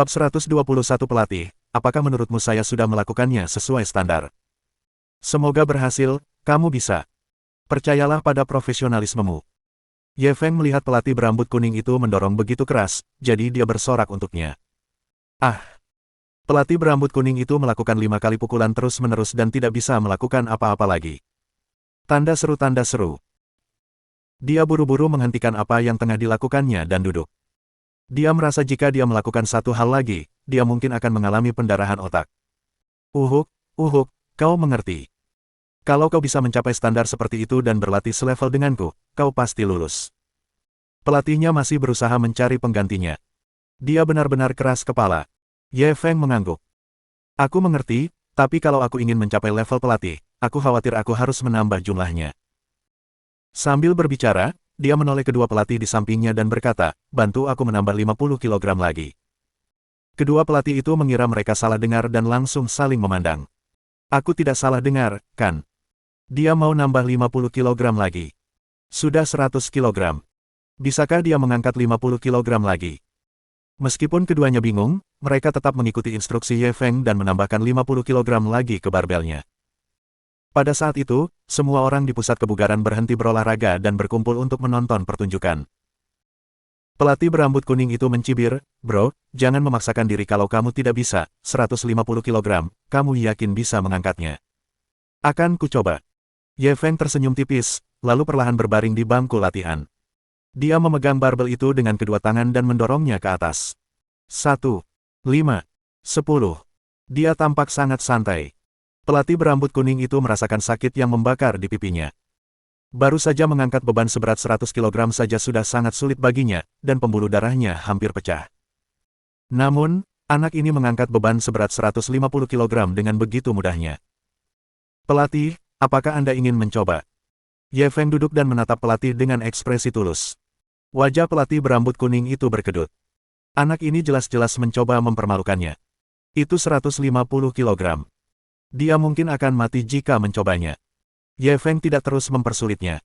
Bab 121 Pelatih, apakah menurutmu saya sudah melakukannya sesuai standar? Semoga berhasil, kamu bisa. Percayalah pada profesionalismemu. Ye Feng melihat pelatih berambut kuning itu mendorong begitu keras, jadi dia bersorak untuknya. Ah! Pelatih berambut kuning itu melakukan 5 kali pukulan terus-menerus dan tidak bisa melakukan apa-apa lagi. Tanda seru. Dia buru-buru menghentikan apa yang tengah dilakukannya dan duduk. Dia merasa jika dia melakukan satu hal lagi, dia mungkin akan mengalami pendarahan otak. Uhuk, kau mengerti. Kalau kau bisa mencapai standar seperti itu dan berlatih selevel denganku, kau pasti lulus. Pelatihnya masih berusaha mencari penggantinya. Dia benar-benar keras kepala. Ye Feng mengangguk. Aku mengerti, tapi kalau aku ingin mencapai level pelatih, aku khawatir aku harus menambah jumlahnya. Sambil berbicara, dia menoleh kedua pelatih di sampingnya dan berkata, bantu aku menambah 50 kilogram lagi. Kedua pelatih itu mengira mereka salah dengar dan langsung saling memandang. Aku tidak salah dengar, kan? Dia mau nambah 50 kilogram lagi. Sudah 100 kilogram. Bisakah dia mengangkat 50 kilogram lagi? Meskipun keduanya bingung, mereka tetap mengikuti instruksi Ye Feng dan menambahkan 50 kilogram lagi ke barbelnya. Pada saat itu, semua orang di pusat kebugaran berhenti berolahraga dan berkumpul untuk menonton pertunjukan. Pelatih berambut kuning itu mencibir, bro, jangan memaksakan diri kalau kamu tidak bisa, 150 kilogram, kamu yakin bisa mengangkatnya? Akan ku coba. Ye Feng tersenyum tipis, lalu perlahan berbaring di bangku latihan. Dia memegang barbel itu dengan kedua tangan dan mendorongnya ke atas. 1, 5, 10. Dia tampak sangat santai. Pelatih berambut kuning itu merasakan sakit yang membakar di pipinya. Baru saja mengangkat beban seberat 100 kg saja sudah sangat sulit baginya, dan pembuluh darahnya hampir pecah. Namun, anak ini mengangkat beban seberat 150 kg dengan begitu mudahnya. Pelatih, apakah Anda ingin mencoba? Ye Feng duduk dan menatap pelatih dengan ekspresi tulus. Wajah pelatih berambut kuning itu berkedut. Anak ini jelas-jelas mencoba mempermalukannya. Itu 150 kg. Dia mungkin akan mati jika mencobanya. Ye Feng tidak terus mempersulitnya.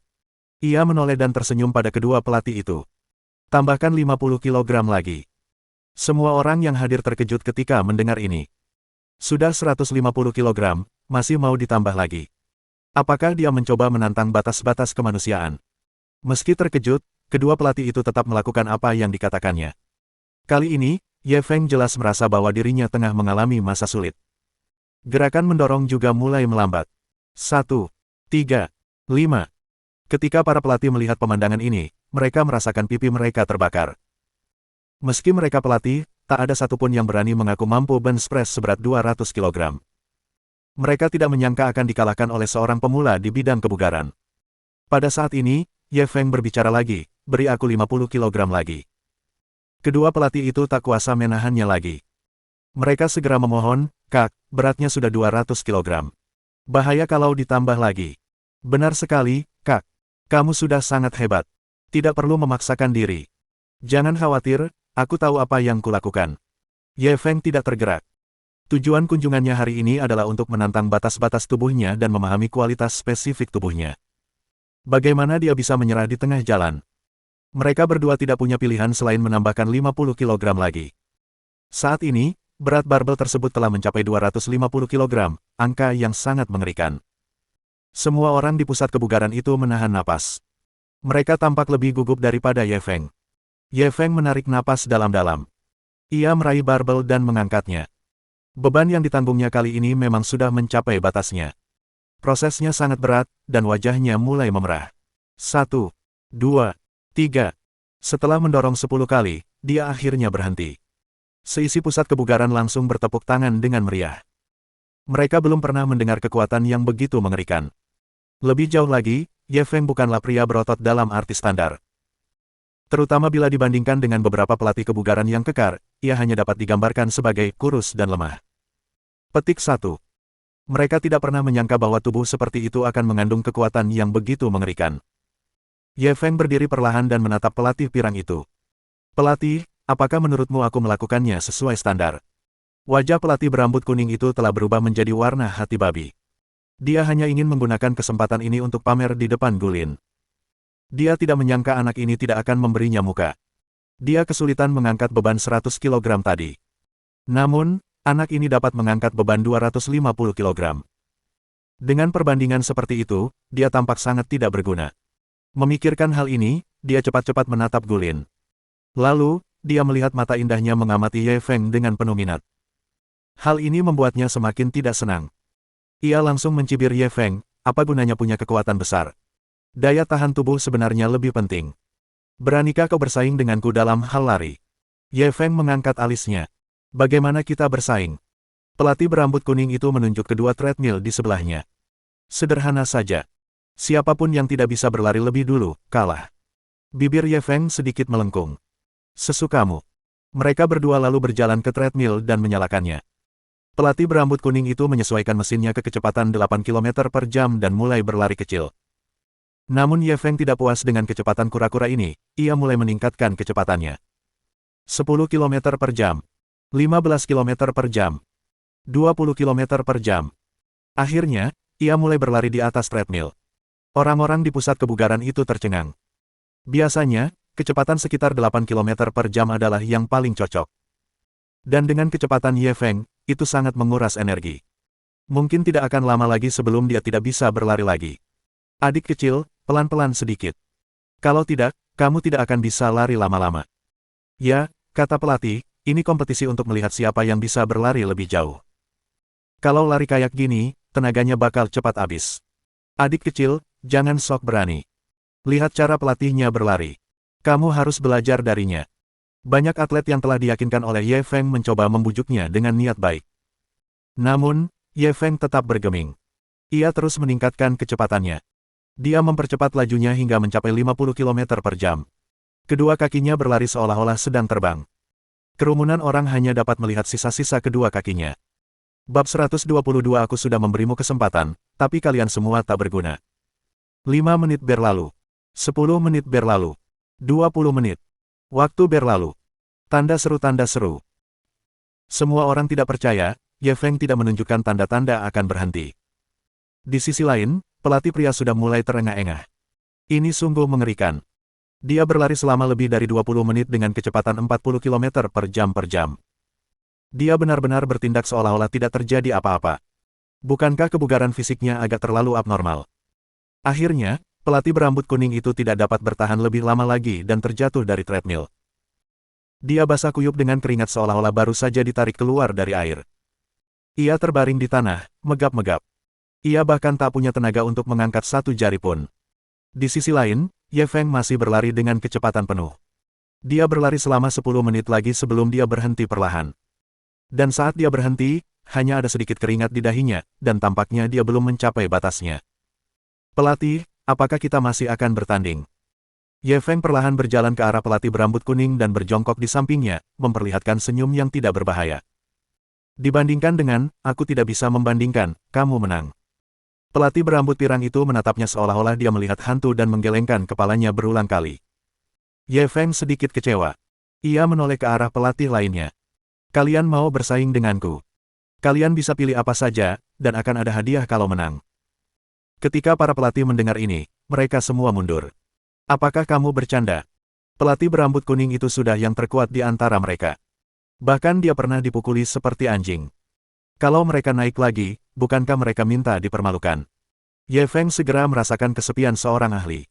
Ia menoleh dan tersenyum pada kedua pelatih itu. Tambahkan 50 kg lagi. Semua orang yang hadir terkejut ketika mendengar ini. Sudah 150 kg, masih mau ditambah lagi. Apakah dia mencoba menantang batas-batas kemanusiaan? Meski terkejut, kedua pelatih itu tetap melakukan apa yang dikatakannya. Kali ini, Ye Feng jelas merasa bahwa dirinya tengah mengalami masa sulit. Gerakan mendorong juga mulai melambat. 1, 3, 5. Ketika para pelatih melihat pemandangan ini, mereka merasakan pipi mereka terbakar. Meski mereka pelatih, tak ada satupun yang berani mengaku mampu bench press seberat 200 kg. Mereka tidak menyangka akan dikalahkan oleh seorang pemula di bidang kebugaran. Pada saat ini, Ye Feng berbicara lagi, beri aku 50 kg lagi. Kedua pelatih itu tak kuasa menahannya lagi. Mereka segera memohon, Kak, beratnya sudah 200 kg. Bahaya kalau ditambah lagi. Benar sekali, Kak. Kamu sudah sangat hebat. Tidak perlu memaksakan diri. Jangan khawatir, aku tahu apa yang kulakukan. Ye Feng tidak tergerak. Tujuan kunjungannya hari ini adalah untuk menantang batas-batas tubuhnya dan memahami kualitas spesifik tubuhnya. Bagaimana dia bisa menyerah di tengah jalan? Mereka berdua tidak punya pilihan selain menambahkan 50 kg lagi. Saat ini, berat barbel tersebut telah mencapai 250 kg, angka yang sangat mengerikan. Semua orang di pusat kebugaran itu menahan napas. Mereka tampak lebih gugup daripada Ye Feng. Ye Feng menarik napas dalam-dalam. Ia meraih barbel dan mengangkatnya. Beban yang ditanggungnya kali ini memang sudah mencapai batasnya. Prosesnya sangat berat, dan wajahnya mulai memerah. 1, 2, 3. Setelah mendorong 10 kali, dia akhirnya berhenti. Seisi pusat kebugaran langsung bertepuk tangan dengan meriah. Mereka belum pernah mendengar kekuatan yang begitu mengerikan. Lebih jauh lagi, Ye Feng bukanlah pria berotot dalam arti standar. Terutama bila dibandingkan dengan beberapa pelatih kebugaran yang kekar, ia hanya dapat digambarkan sebagai kurus dan lemah. Petik 1. Mereka tidak pernah menyangka bahwa tubuh seperti itu akan mengandung kekuatan yang begitu mengerikan. Ye Feng berdiri perlahan dan menatap pelatih pirang itu. Pelatih, apakah menurutmu aku melakukannya sesuai standar? Wajah pelatih berambut kuning itu telah berubah menjadi warna hati babi. Dia hanya ingin menggunakan kesempatan ini untuk pamer di depan Gulin. Dia tidak menyangka anak ini tidak akan memberinya muka. Dia kesulitan mengangkat beban 100 kg tadi. Namun, anak ini dapat mengangkat beban 250 kilogram. Dengan perbandingan seperti itu, dia tampak sangat tidak berguna. Memikirkan hal ini, dia cepat-cepat menatap Gulin. Lalu, dia melihat mata indahnya mengamati Ye Feng dengan penuh minat. Hal ini membuatnya semakin tidak senang. Ia langsung mencibir Ye Feng, apa gunanya punya kekuatan besar? Daya tahan tubuh sebenarnya lebih penting. Beranikah kau bersaing denganku dalam hal lari? Ye Feng mengangkat alisnya. Bagaimana kita bersaing? Pelatih berambut kuning itu menunjuk kedua treadmill di sebelahnya. Sederhana saja. Siapapun yang tidak bisa berlari lebih dulu, kalah. Bibir Ye Feng sedikit melengkung. Sesukamu. Mereka berdua lalu berjalan ke treadmill dan menyalakannya. Pelatih berambut kuning itu menyesuaikan mesinnya ke kecepatan 8 km per jam dan mulai berlari kecil. Namun Ye Feng tidak puas dengan kecepatan kura-kura ini, ia mulai meningkatkan kecepatannya. 10 km per jam, 15 km per jam, 20 km per jam. Akhirnya, ia mulai berlari di atas treadmill. Orang-orang di pusat kebugaran itu tercengang. Biasanya, kecepatan sekitar 8 km per jam adalah yang paling cocok. Dan dengan kecepatan Ye Feng, itu sangat menguras energi. Mungkin tidak akan lama lagi sebelum dia tidak bisa berlari lagi. Adik kecil, pelan-pelan sedikit. Kalau tidak, kamu tidak akan bisa lari lama-lama. Ya, kata pelatih, ini kompetisi untuk melihat siapa yang bisa berlari lebih jauh. Kalau lari kayak gini, tenaganya bakal cepat habis. Adik kecil, jangan sok berani. Lihat cara pelatihnya berlari. Kamu harus belajar darinya. Banyak atlet yang telah diyakinkan oleh Ye Feng mencoba membujuknya dengan niat baik. Namun, Ye Feng tetap bergeming. Ia terus meningkatkan kecepatannya. Dia mempercepat lajunya hingga mencapai 50 km per jam. Kedua kakinya berlari seolah-olah sedang terbang. Kerumunan orang hanya dapat melihat sisa-sisa kedua kakinya. Bab 122 Aku sudah memberimu kesempatan, tapi kalian semua tak berguna. 5 menit berlalu. 10 menit berlalu. 20 menit. Waktu berlalu. Tanda seru. Semua orang tidak percaya, Ye Feng tidak menunjukkan tanda-tanda akan berhenti. Di sisi lain, pelatih pria sudah mulai terengah-engah. Ini sungguh mengerikan. Dia berlari selama lebih dari 20 menit dengan kecepatan 40 km per jam. Dia benar-benar bertindak seolah-olah tidak terjadi apa-apa. Bukankah kebugaran fisiknya agak terlalu abnormal? Akhirnya, pelatih berambut kuning itu tidak dapat bertahan lebih lama lagi dan terjatuh dari treadmill. Dia basah kuyup dengan keringat seolah-olah baru saja ditarik keluar dari air. Ia terbaring di tanah, megap-megap. Ia bahkan tak punya tenaga untuk mengangkat satu jari pun. Di sisi lain, Ye Feng masih berlari dengan kecepatan penuh. Dia berlari selama 10 menit lagi sebelum dia berhenti perlahan. Dan saat dia berhenti, hanya ada sedikit keringat di dahinya, dan tampaknya dia belum mencapai batasnya. Pelatih, apakah kita masih akan bertanding? Ye Feng perlahan berjalan ke arah pelatih berambut kuning dan berjongkok di sampingnya, memperlihatkan senyum yang tidak berbahaya. Dibandingkan dengan, aku tidak bisa membandingkan, kamu menang. Pelatih berambut pirang itu menatapnya seolah-olah dia melihat hantu dan menggelengkan kepalanya berulang kali. Ye Feng sedikit kecewa. Ia menoleh ke arah pelatih lainnya. Kalian mau bersaing denganku? Kalian bisa pilih apa saja, dan akan ada hadiah kalau menang. Ketika para pelatih mendengar ini, mereka semua mundur. Apakah kamu bercanda? Pelatih berambut kuning itu sudah yang terkuat di antara mereka. Bahkan dia pernah dipukuli seperti anjing. Kalau mereka naik lagi, bukankah mereka minta dipermalukan? Ye Feng segera merasakan kesepian seorang ahli.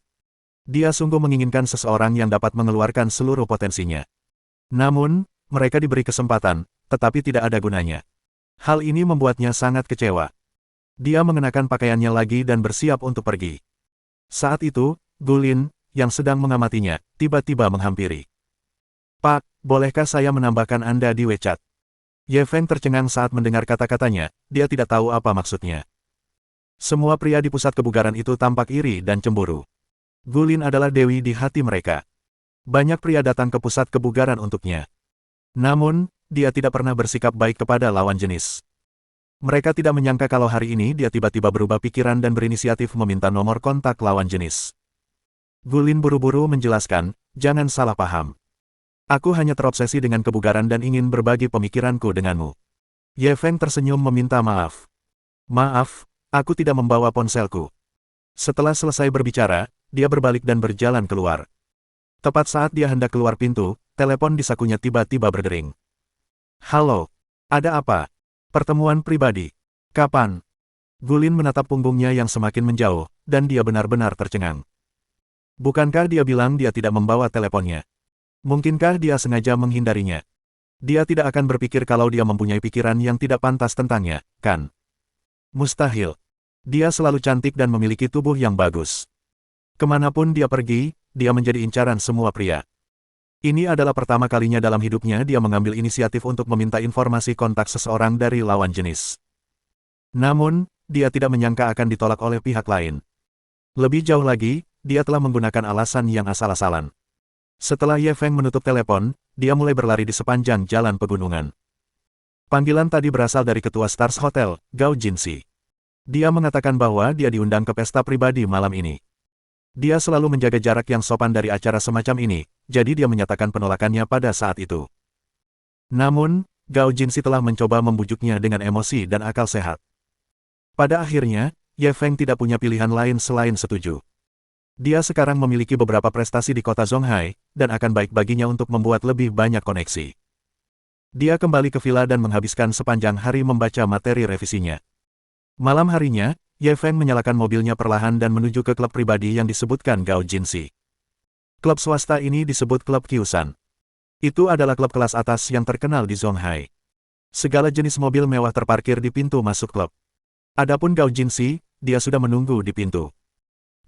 Dia sungguh menginginkan seseorang yang dapat mengeluarkan seluruh potensinya. Namun, mereka diberi kesempatan, tetapi tidak ada gunanya. Hal ini membuatnya sangat kecewa. Dia mengenakan pakaiannya lagi dan bersiap untuk pergi. Saat itu, Gulin, yang sedang mengamatinya, tiba-tiba menghampiri. Pak, bolehkah saya menambahkan Anda di WeChat? Ye Feng tercengang saat mendengar kata-katanya, dia tidak tahu apa maksudnya. Semua pria di pusat kebugaran itu tampak iri dan cemburu. Gulin adalah dewi di hati mereka. Banyak pria datang ke pusat kebugaran untuknya. Namun, dia tidak pernah bersikap baik kepada lawan jenis. Mereka tidak menyangka kalau hari ini dia tiba-tiba berubah pikiran dan berinisiatif meminta nomor kontak lawan jenis. Gulin buru-buru menjelaskan, jangan salah paham. Aku hanya terobsesi dengan kebugaran dan ingin berbagi pemikiranku denganmu. Ye Feng tersenyum meminta maaf. Maaf, aku tidak membawa ponselku. Setelah selesai berbicara, dia berbalik dan berjalan keluar. Tepat saat dia hendak keluar pintu, telepon di sakunya tiba-tiba berdering. Halo, Ada apa? Pertemuan pribadi. Kapan? Gulin menatap punggungnya yang semakin menjauh, dan dia benar-benar tercengang. Bukankah dia bilang dia tidak membawa teleponnya? Mungkinkah dia sengaja menghindarinya? Dia tidak akan berpikir kalau dia mempunyai pikiran yang tidak pantas tentangnya, kan? Mustahil. Dia selalu cantik dan memiliki tubuh yang bagus. Kemanapun dia pergi, dia menjadi incaran semua pria. Ini adalah pertama kalinya dalam hidupnya dia mengambil inisiatif untuk meminta informasi kontak seseorang dari lawan jenis. Namun, dia tidak menyangka akan ditolak oleh pihak lain. Lebih jauh lagi, dia telah menggunakan alasan yang asal-asalan. Setelah Ye Feng menutup telepon, dia mulai berlari di sepanjang jalan pegunungan. Panggilan tadi berasal dari ketua Stars Hotel, Gao Jinxi. Dia mengatakan bahwa dia diundang ke pesta pribadi malam ini. Dia selalu menjaga jarak yang sopan dari acara semacam ini, jadi dia menyatakan penolakannya pada saat itu. Namun, Gao Jinxi telah mencoba membujuknya dengan emosi dan akal sehat. Pada akhirnya, Ye Feng tidak punya pilihan lain selain setuju. Dia sekarang memiliki beberapa prestasi di kota Zonghai, dan akan baik baginya untuk membuat lebih banyak koneksi. Dia kembali ke villa dan menghabiskan sepanjang hari membaca materi revisinya. Malam harinya, Ye Feng menyalakan mobilnya perlahan dan menuju ke klub pribadi yang disebutkan Gao Jinxi. Klub swasta ini disebut Klub Kyusan. Itu adalah klub kelas atas yang terkenal di Zonghai. Segala jenis mobil mewah terparkir di pintu masuk klub. Adapun Gao Jinxi, dia sudah menunggu di pintu.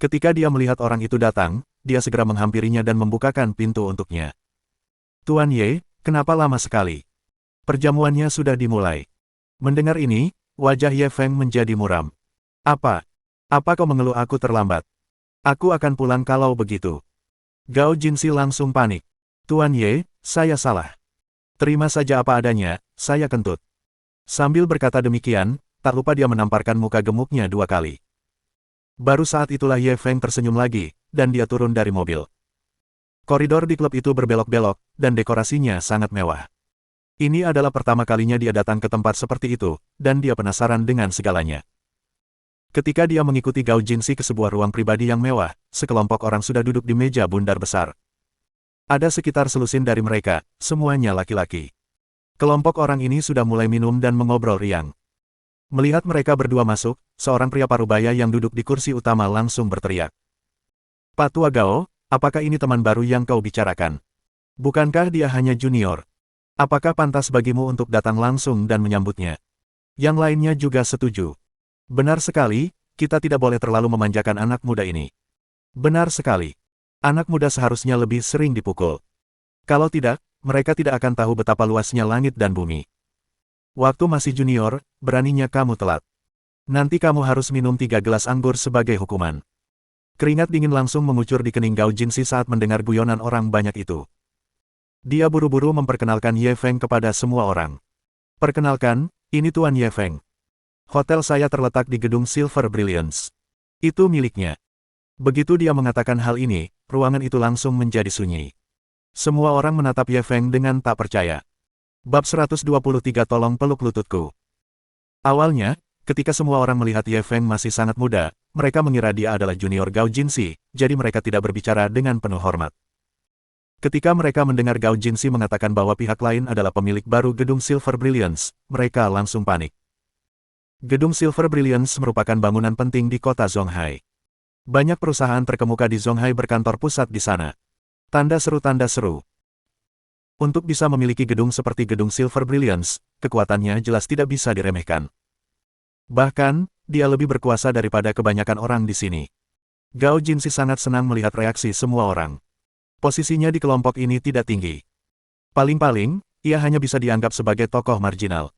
Ketika dia melihat orang itu datang, dia segera menghampirinya dan membukakan pintu untuknya. Tuan Ye, kenapa lama sekali? Perjamuannya sudah dimulai. Mendengar ini, wajah Ye Feng menjadi muram. Apa? Apa kau mengeluh aku terlambat? Aku akan pulang kalau begitu. Gao Jinxi langsung panik. Tuan Ye, saya salah. Terima saja apa adanya, saya kentut. Sambil berkata demikian, tak lupa dia menamparkan muka gemuknya 2 kali. Baru saat itulah Ye Feng tersenyum lagi, dan dia turun dari mobil. Koridor di klub itu berbelok-belok, dan dekorasinya sangat mewah. Ini adalah pertama kalinya dia datang ke tempat seperti itu, dan dia penasaran dengan segalanya. Ketika dia mengikuti Gao Jinxi ke sebuah ruang pribadi yang mewah, sekelompok orang sudah duduk di meja bundar besar. Ada sekitar selusin dari mereka, semuanya laki-laki. Kelompok orang ini sudah mulai minum dan mengobrol riang. Melihat mereka berdua masuk, seorang pria parubaya yang duduk di kursi utama langsung berteriak. Pak Tua Gao, apakah ini teman baru yang kau bicarakan? Bukankah dia hanya junior? Apakah pantas bagimu untuk datang langsung dan menyambutnya? Yang lainnya juga setuju. Benar sekali, kita tidak boleh terlalu memanjakan anak muda ini. Benar sekali. Anak muda seharusnya lebih sering dipukul. Kalau tidak, mereka tidak akan tahu betapa luasnya langit dan bumi. Waktu masih junior, beraninya kamu telat. Nanti kamu harus minum 3 gelas anggur sebagai hukuman. Keringat dingin langsung mengucur di kening Gao Jinxi saat mendengar guyonan orang banyak itu. Dia buru-buru memperkenalkan Ye Feng kepada semua orang. Perkenalkan, ini Tuan Ye Feng. Hotel saya terletak di gedung Silver Brilliance. Itu miliknya. Begitu dia mengatakan hal ini, ruangan itu langsung menjadi sunyi. Semua orang menatap Ye Feng dengan tak percaya. Bab 123 Tolong peluk lututku. Awalnya, ketika semua orang melihat Ye Feng masih sangat muda, mereka mengira dia adalah junior Gao Jinxi, jadi mereka tidak berbicara dengan penuh hormat. Ketika mereka mendengar Gao Jinxi mengatakan bahwa pihak lain adalah pemilik baru gedung Silver Brilliance, mereka langsung panik. Gedung Silver Brilliance merupakan bangunan penting di kota Zonghai. Banyak perusahaan terkemuka di Zonghai berkantor pusat di sana. Tanda seru. Untuk bisa memiliki gedung seperti gedung Silver Brilliance, kekuatannya jelas tidak bisa diremehkan. Bahkan, dia lebih berkuasa daripada kebanyakan orang di sini. Gao Jinxi sangat senang melihat reaksi semua orang. Posisinya di kelompok ini tidak tinggi. Paling-paling, ia hanya bisa dianggap sebagai tokoh marginal.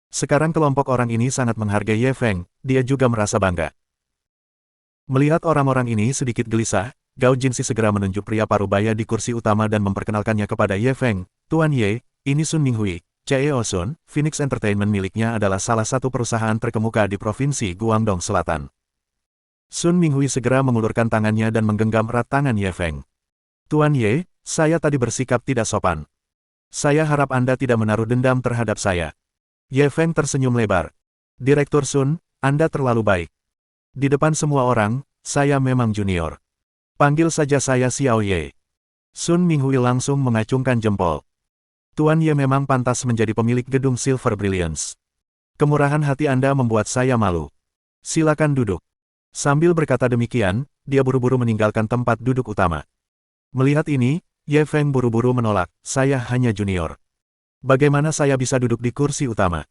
Sekarang kelompok orang ini sangat menghargai Ye Feng, dia juga merasa bangga. Melihat orang-orang ini sedikit gelisah, Gao Jinxi segera menunjuk pria parubaya di kursi utama dan memperkenalkannya kepada Ye Feng. Tuan Ye, ini Sun Minghui, CEO Sun, Phoenix Entertainment miliknya adalah salah satu perusahaan terkemuka di Provinsi Guangdong Selatan. Sun Minghui segera mengulurkan tangannya dan menggenggam erat tangan Ye Feng. Tuan Ye, saya tadi bersikap tidak sopan. Saya harap Anda tidak menaruh dendam terhadap saya. Ye Feng tersenyum lebar. Direktur Sun, Anda terlalu baik. Di depan semua orang, saya memang junior. Panggil saja saya Xiao Ye. Sun Minghui langsung mengacungkan jempol. Tuan Ye memang pantas menjadi pemilik gedung Silver Brilliance. Kemurahan hati Anda membuat saya malu. Silakan duduk. Sambil berkata demikian, dia buru-buru meninggalkan tempat duduk utama. Melihat ini, Ye Feng buru-buru menolak, saya hanya junior. Bagaimana saya bisa duduk di kursi utama?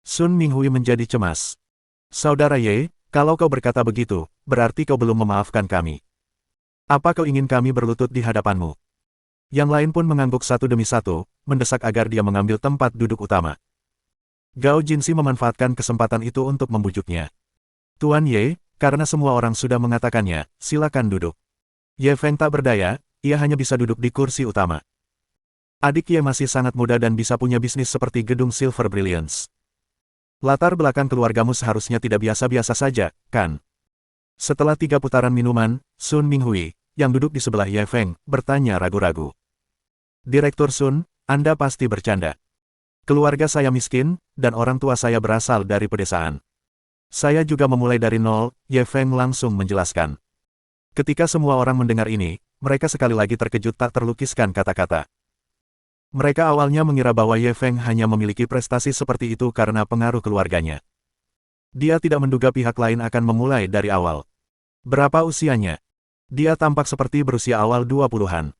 Sun Minghui menjadi cemas. Saudara Ye, kalau kau berkata begitu, berarti kau belum memaafkan kami. Apa kau ingin kami berlutut di hadapanmu? Yang lain pun mengangguk satu demi satu, mendesak agar dia mengambil tempat duduk utama. Gao Jinsi memanfaatkan kesempatan itu untuk membujuknya. Tuan Ye, karena semua orang sudah mengatakannya, silakan duduk. Ye Feng tak berdaya, ia hanya bisa duduk di kursi utama. Adik Ye masih sangat muda dan bisa punya bisnis seperti gedung Silver Brilliance. Latar belakang keluargamu seharusnya tidak biasa-biasa saja, kan? Setelah 3 putaran minuman, Sun Minghui, yang duduk di sebelah Ye Feng, bertanya ragu-ragu. Direktur Sun, Anda pasti bercanda. Keluarga saya miskin, dan orang tua saya berasal dari pedesaan. Saya juga memulai dari nol, Ye Feng langsung menjelaskan. Ketika semua orang mendengar ini, mereka sekali lagi terkejut tak terlukiskan kata-kata. Mereka awalnya mengira bahwa Ye Feng hanya memiliki prestasi seperti itu karena pengaruh keluarganya. Dia tidak menduga pihak lain akan memulai dari awal. Berapa usianya? Dia tampak seperti berusia awal 20-an.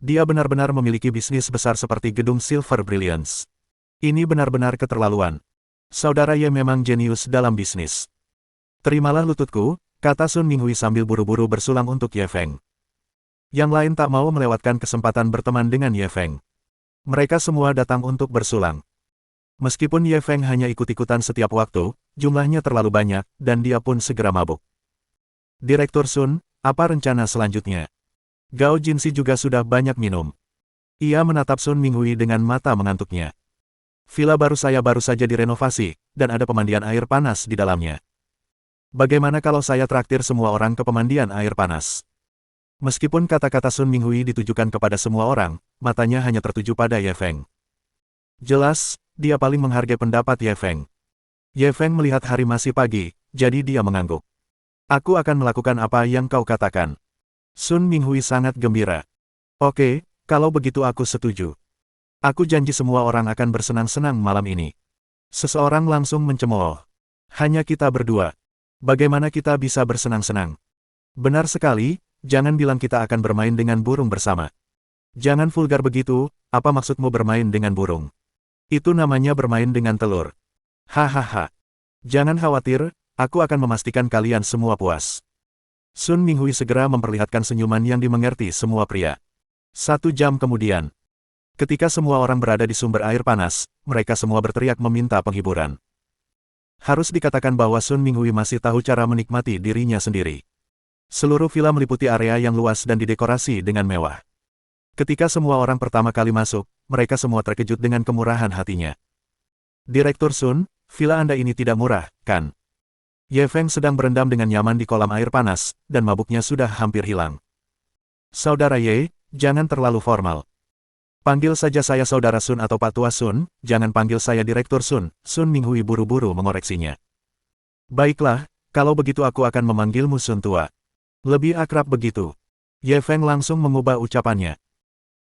Dia benar-benar memiliki bisnis besar seperti gedung Silver Brilliance. Ini benar-benar keterlaluan. Saudara Ye memang jenius dalam bisnis. Terimalah lututku, kata Sun Minghui sambil buru-buru bersulang untuk Ye Feng. Yang lain tak mau melewatkan kesempatan berteman dengan Ye Feng. Mereka semua datang untuk bersulang. Meskipun Ye Feng hanya ikut-ikutan setiap waktu, jumlahnya terlalu banyak, dan dia pun segera mabuk. Direktur Sun, apa rencana selanjutnya? Gao Jinsi juga sudah banyak minum. Ia menatap Sun Minghui dengan mata mengantuknya. Villa baru saya baru saja direnovasi, dan ada pemandian air panas di dalamnya. Bagaimana kalau saya traktir semua orang ke pemandian air panas? Meskipun kata-kata Sun Minghui ditujukan kepada semua orang, matanya hanya tertuju pada Ye Feng. Jelas, dia paling menghargai pendapat Ye Feng. Ye Feng melihat hari masih pagi, jadi dia mengangguk. Aku akan melakukan apa yang kau katakan. Sun Minghui sangat gembira. Oke, kalau begitu aku setuju. Aku janji semua orang akan bersenang-senang malam ini. Seseorang langsung mencemooh. Hanya kita berdua. Bagaimana kita bisa bersenang-senang? Benar sekali, jangan bilang kita akan bermain dengan burung bersama. Jangan vulgar begitu, apa maksudmu bermain dengan burung? Itu namanya bermain dengan telur. Hahaha. Jangan khawatir, aku akan memastikan kalian semua puas. Sun Minghui segera memperlihatkan senyuman yang dimengerti semua pria. 1 jam kemudian. Ketika semua orang berada di sumber air panas, mereka semua berteriak meminta penghiburan. Harus dikatakan bahwa Sun Minghui masih tahu cara menikmati dirinya sendiri. Seluruh villa meliputi area yang luas dan didekorasi dengan mewah. Ketika semua orang pertama kali masuk, mereka semua terkejut dengan kemurahan hatinya. Direktur Sun, villa Anda ini tidak murah, kan? Ye Feng sedang berendam dengan nyaman di kolam air panas, dan mabuknya sudah hampir hilang. Saudara Ye, jangan terlalu formal. Panggil saja saya Saudara Sun atau Pak Tua Sun, jangan panggil saya Direktur Sun, Sun Minghui buru-buru mengoreksinya. Baiklah, kalau begitu aku akan memanggilmu Sun Tua. Lebih akrab begitu. Ye Feng langsung mengubah ucapannya.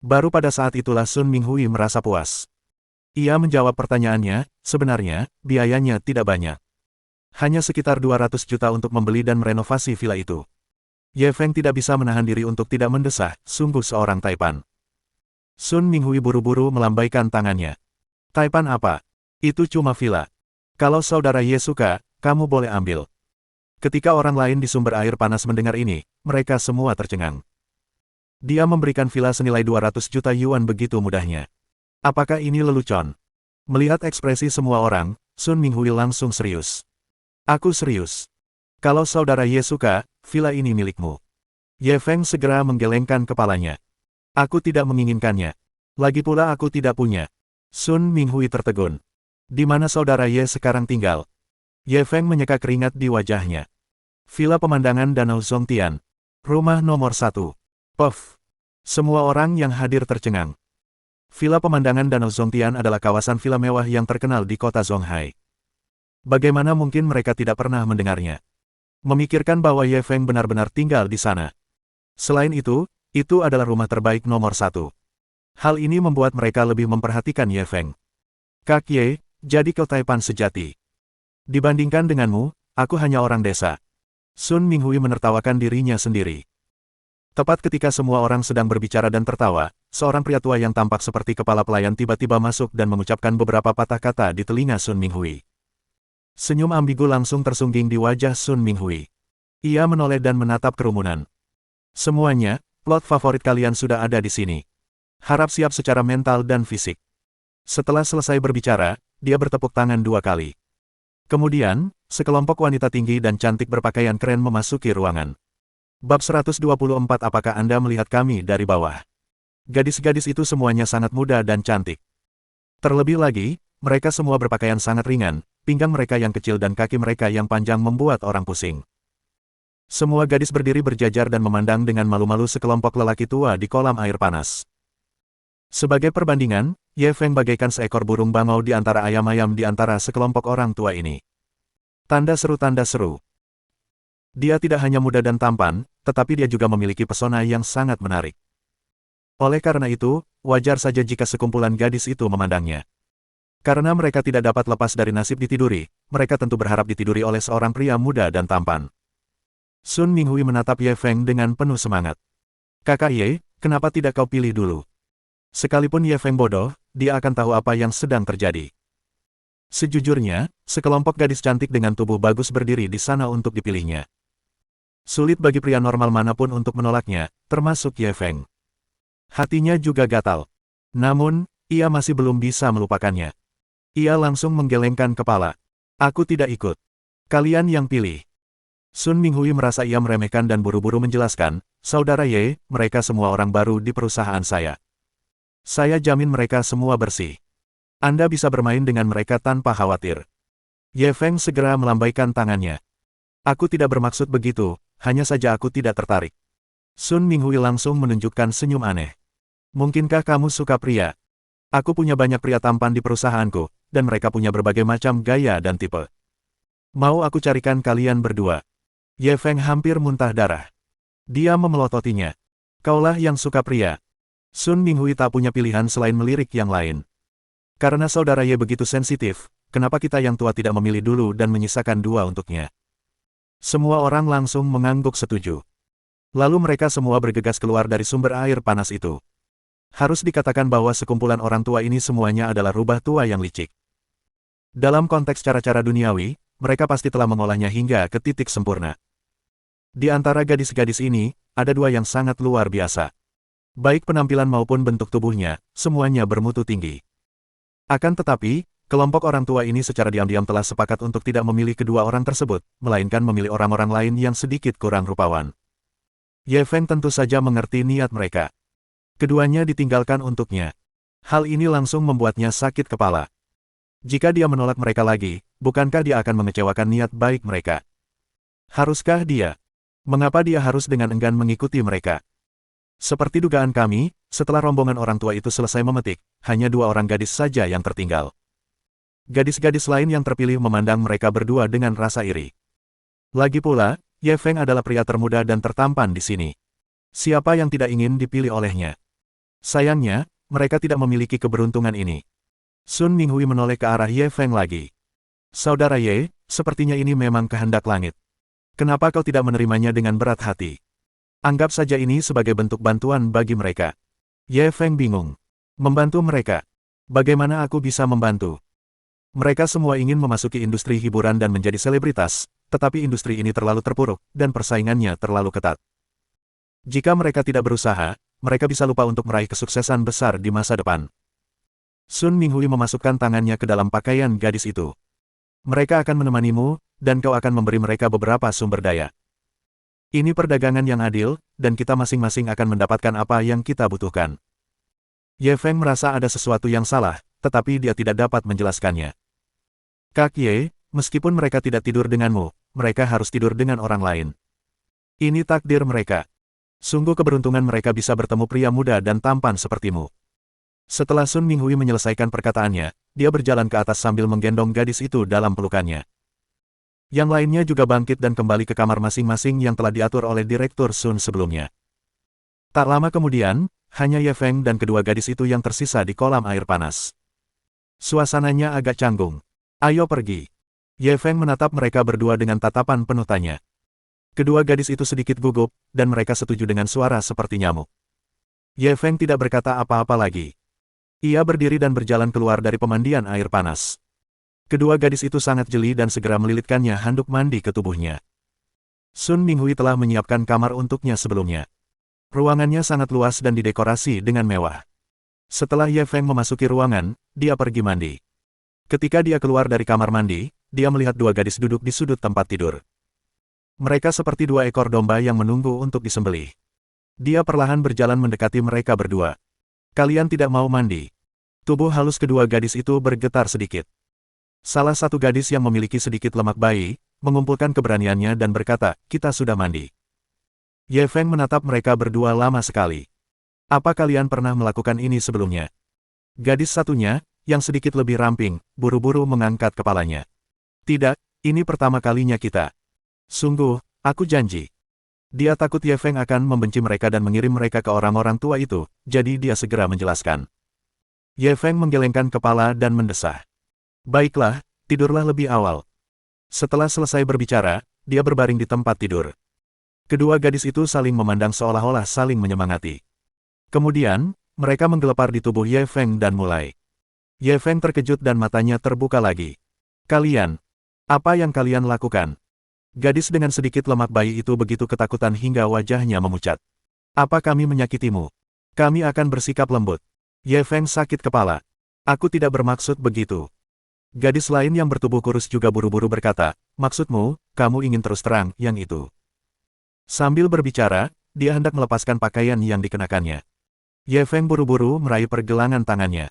Baru pada saat itulah Sun Minghui merasa puas. Ia menjawab pertanyaannya, sebenarnya, biayanya tidak banyak. Hanya sekitar 200 juta untuk membeli dan merenovasi villa itu. Ye Feng tidak bisa menahan diri untuk tidak mendesah, sungguh seorang Taipan. Sun Minghui buru-buru melambaikan tangannya. Taipan apa? Itu cuma villa. Kalau Saudara Ye suka, kamu boleh ambil. Ketika orang lain di sumber air panas mendengar ini, mereka semua tercengang. Dia memberikan villa senilai 200 juta yuan begitu mudahnya. Apakah ini lelucon? Melihat ekspresi semua orang, Sun Minghui langsung serius. Aku serius. Kalau Saudara Ye suka, villa ini milikmu. Ye Feng segera menggelengkan kepalanya. Aku tidak menginginkannya. Lagi pula aku tidak punya. Sun Minghui tertegun. Di mana Saudara Ye sekarang tinggal? Ye Feng menyeka keringat di wajahnya. Villa Pemandangan Danau Zongtian. Rumah nomor 1. Puff. Semua orang yang hadir tercengang. Villa Pemandangan Danau Zongtian adalah kawasan villa mewah yang terkenal di kota Zonghai. Bagaimana mungkin mereka tidak pernah mendengarnya? Memikirkan bahwa Ye Feng benar-benar tinggal di sana. Selain itu adalah rumah terbaik nomor 1. Hal ini membuat mereka lebih memperhatikan Ye Feng. Kak Ye, jadi kau Taipan sejati. Dibandingkan denganmu, aku hanya orang desa. Sun Minghui menertawakan dirinya sendiri. Tepat ketika semua orang sedang berbicara dan tertawa, seorang pria tua yang tampak seperti kepala pelayan tiba-tiba masuk dan mengucapkan beberapa patah kata di telinga Sun Minghui. Senyum ambigu langsung tersungging di wajah Sun Minghui. Ia menoleh dan menatap kerumunan. Semuanya, plot favorit kalian sudah ada di sini. Harap siap secara mental dan fisik. Setelah selesai berbicara, dia bertepuk tangan 2 kali. Kemudian, sekelompok wanita tinggi dan cantik berpakaian keren memasuki ruangan. Bab 124. Apakah Anda melihat kami dari bawah? Gadis-gadis itu semuanya sangat muda dan cantik. Terlebih lagi, mereka semua berpakaian sangat ringan, pinggang mereka yang kecil dan kaki mereka yang panjang membuat orang pusing. Semua gadis berdiri berjajar dan memandang dengan malu-malu sekelompok lelaki tua di kolam air panas. Sebagai perbandingan, Ye Feng bagaikan seekor burung bangau di antara ayam-ayam di antara sekelompok orang tua ini. Tanda seru, tanda seru. Dia tidak hanya muda dan tampan, tetapi dia juga memiliki pesona yang sangat menarik. Oleh karena itu, wajar saja jika sekumpulan gadis itu memandangnya. Karena mereka tidak dapat lepas dari nasib ditiduri, mereka tentu berharap ditiduri oleh seorang pria muda dan tampan. Sun Minghui menatap Ye Feng dengan penuh semangat. Kakak Ye, kenapa tidak kau pilih dulu? Sekalipun Ye Feng bodoh, dia akan tahu apa yang sedang terjadi. Sejujurnya, sekelompok gadis cantik dengan tubuh bagus berdiri di sana untuk dipilihnya. Sulit bagi pria normal manapun untuk menolaknya, termasuk Ye Feng. Hatinya juga gatal. Namun, ia masih belum bisa melupakannya. Ia langsung menggelengkan kepala. Aku tidak ikut. Kalian yang pilih. Sun Minghui merasa ia meremehkan dan buru-buru menjelaskan, Saudara Ye, mereka semua orang baru di perusahaan saya. Saya jamin mereka semua bersih. Anda bisa bermain dengan mereka tanpa khawatir. Ye Feng segera melambaikan tangannya. Aku tidak bermaksud begitu, hanya saja aku tidak tertarik. Sun Minghui langsung menunjukkan senyum aneh. Mungkinkah kamu suka pria? Aku punya banyak pria tampan di perusahaanku, dan mereka punya berbagai macam gaya dan tipe. Mau aku carikan kalian berdua? Ye Feng hampir muntah darah. Dia memelototinya. Kaulah yang suka pria. Sun Minghui tak punya pilihan selain melirik yang lain. Karena saudara Ye begitu sensitif, kenapa kita yang tua tidak memilih dulu dan menyisakan 2 untuknya? Semua orang langsung mengangguk setuju. Lalu mereka semua bergegas keluar dari sumber air panas itu. Harus dikatakan bahwa sekumpulan orang tua ini semuanya adalah rubah tua yang licik. Dalam konteks cara-cara duniawi, mereka pasti telah mengolahnya hingga ke titik sempurna. Di antara gadis-gadis ini, ada 2 yang sangat luar biasa. Baik penampilan maupun bentuk tubuhnya, semuanya bermutu tinggi. Akan tetapi, kelompok orang tua ini secara diam-diam telah sepakat untuk tidak memilih kedua orang tersebut, melainkan memilih orang-orang lain yang sedikit kurang rupawan. Ye Feng tentu saja mengerti niat mereka. Keduanya ditinggalkan untuknya. Hal ini langsung membuatnya sakit kepala. Jika dia menolak mereka lagi, bukankah dia akan mengecewakan niat baik mereka? Haruskah dia? Mengapa dia harus dengan enggan mengikuti mereka? Seperti dugaan kami, setelah rombongan orang tua itu selesai memetik, hanya 2 orang gadis saja yang tertinggal. Gadis-gadis lain yang terpilih memandang mereka berdua dengan rasa iri. Lagi pula, Ye Feng adalah pria termuda dan tertampan di sini. Siapa yang tidak ingin dipilih olehnya? Sayangnya, mereka tidak memiliki keberuntungan ini. Sun Minghui menoleh ke arah Ye Feng lagi. Saudara Ye, sepertinya ini memang kehendak langit. Kenapa kau tidak menerimanya dengan berat hati? Anggap saja ini sebagai bentuk bantuan bagi mereka. Ye Feng bingung. Membantu mereka? Bagaimana aku bisa membantu? Mereka semua ingin memasuki industri hiburan dan menjadi selebritas, tetapi industri ini terlalu terpuruk, dan persaingannya terlalu ketat. Jika mereka tidak berusaha, mereka bisa lupa untuk meraih kesuksesan besar di masa depan. Sun Minghui memasukkan tangannya ke dalam pakaian gadis itu. Mereka akan menemanimu, dan kau akan memberi mereka beberapa sumber daya. Ini perdagangan yang adil, dan kita masing-masing akan mendapatkan apa yang kita butuhkan. Ye Feng merasa ada sesuatu yang salah, tetapi dia tidak dapat menjelaskannya. Kak Ye, meskipun mereka tidak tidur denganmu, mereka harus tidur dengan orang lain. Ini takdir mereka. Sungguh keberuntungan mereka bisa bertemu pria muda dan tampan sepertimu. Setelah Sun Minghui menyelesaikan perkataannya, dia berjalan ke atas sambil menggendong gadis itu dalam pelukannya. Yang lainnya juga bangkit dan kembali ke kamar masing-masing yang telah diatur oleh Direktur Sun sebelumnya. Tak lama kemudian, hanya Ye Feng dan kedua gadis itu yang tersisa di kolam air panas. Suasananya agak canggung. Ayo pergi. Ye Feng menatap mereka berdua dengan tatapan penuh tanya. Kedua gadis itu sedikit gugup, dan mereka setuju dengan suara seperti nyamuk. Ye Feng tidak berkata apa-apa lagi. Ia berdiri dan berjalan keluar dari pemandian air panas. Kedua gadis itu sangat jeli dan segera melilitkannya handuk mandi ke tubuhnya. Sun Minghui telah menyiapkan kamar untuknya sebelumnya. Ruangannya sangat luas dan didekorasi dengan mewah. Setelah Ye Feng memasuki ruangan, dia pergi mandi. Ketika dia keluar dari kamar mandi, dia melihat dua gadis duduk di sudut tempat tidur. Mereka seperti dua ekor domba yang menunggu untuk disembelih. Dia perlahan berjalan mendekati mereka berdua. Kalian tidak mau mandi? Tubuh halus kedua gadis itu bergetar sedikit. Salah satu gadis yang memiliki sedikit lemak bayi, mengumpulkan keberaniannya dan berkata, kita sudah mandi. Ye Feng menatap mereka berdua lama sekali. Apa kalian pernah melakukan ini sebelumnya? Gadis satunya, yang sedikit lebih ramping, buru-buru mengangkat kepalanya. Tidak, ini pertama kalinya kita. Sungguh, aku janji. Dia takut Ye Feng akan membenci mereka dan mengirim mereka ke orang-orang tua itu, jadi dia segera menjelaskan. Ye Feng menggelengkan kepala dan mendesah. Baiklah, tidurlah lebih awal. Setelah selesai berbicara, dia berbaring di tempat tidur. Kedua gadis itu saling memandang seolah-olah saling menyemangati. Kemudian, mereka menggelepar di tubuh Ye Feng dan mulai. Ye Feng terkejut dan matanya terbuka lagi. Kalian, apa yang kalian lakukan? Gadis dengan sedikit lemak bayi itu begitu ketakutan hingga wajahnya memucat. Apa kami menyakitimu? Kami akan bersikap lembut. Ye Feng sakit kepala. Aku tidak bermaksud begitu. Gadis lain yang bertubuh kurus juga buru-buru berkata, maksudmu, kamu ingin terus terang, yang itu. Sambil berbicara, dia hendak melepaskan pakaian yang dikenakannya. Ye Feng buru-buru meraih pergelangan tangannya.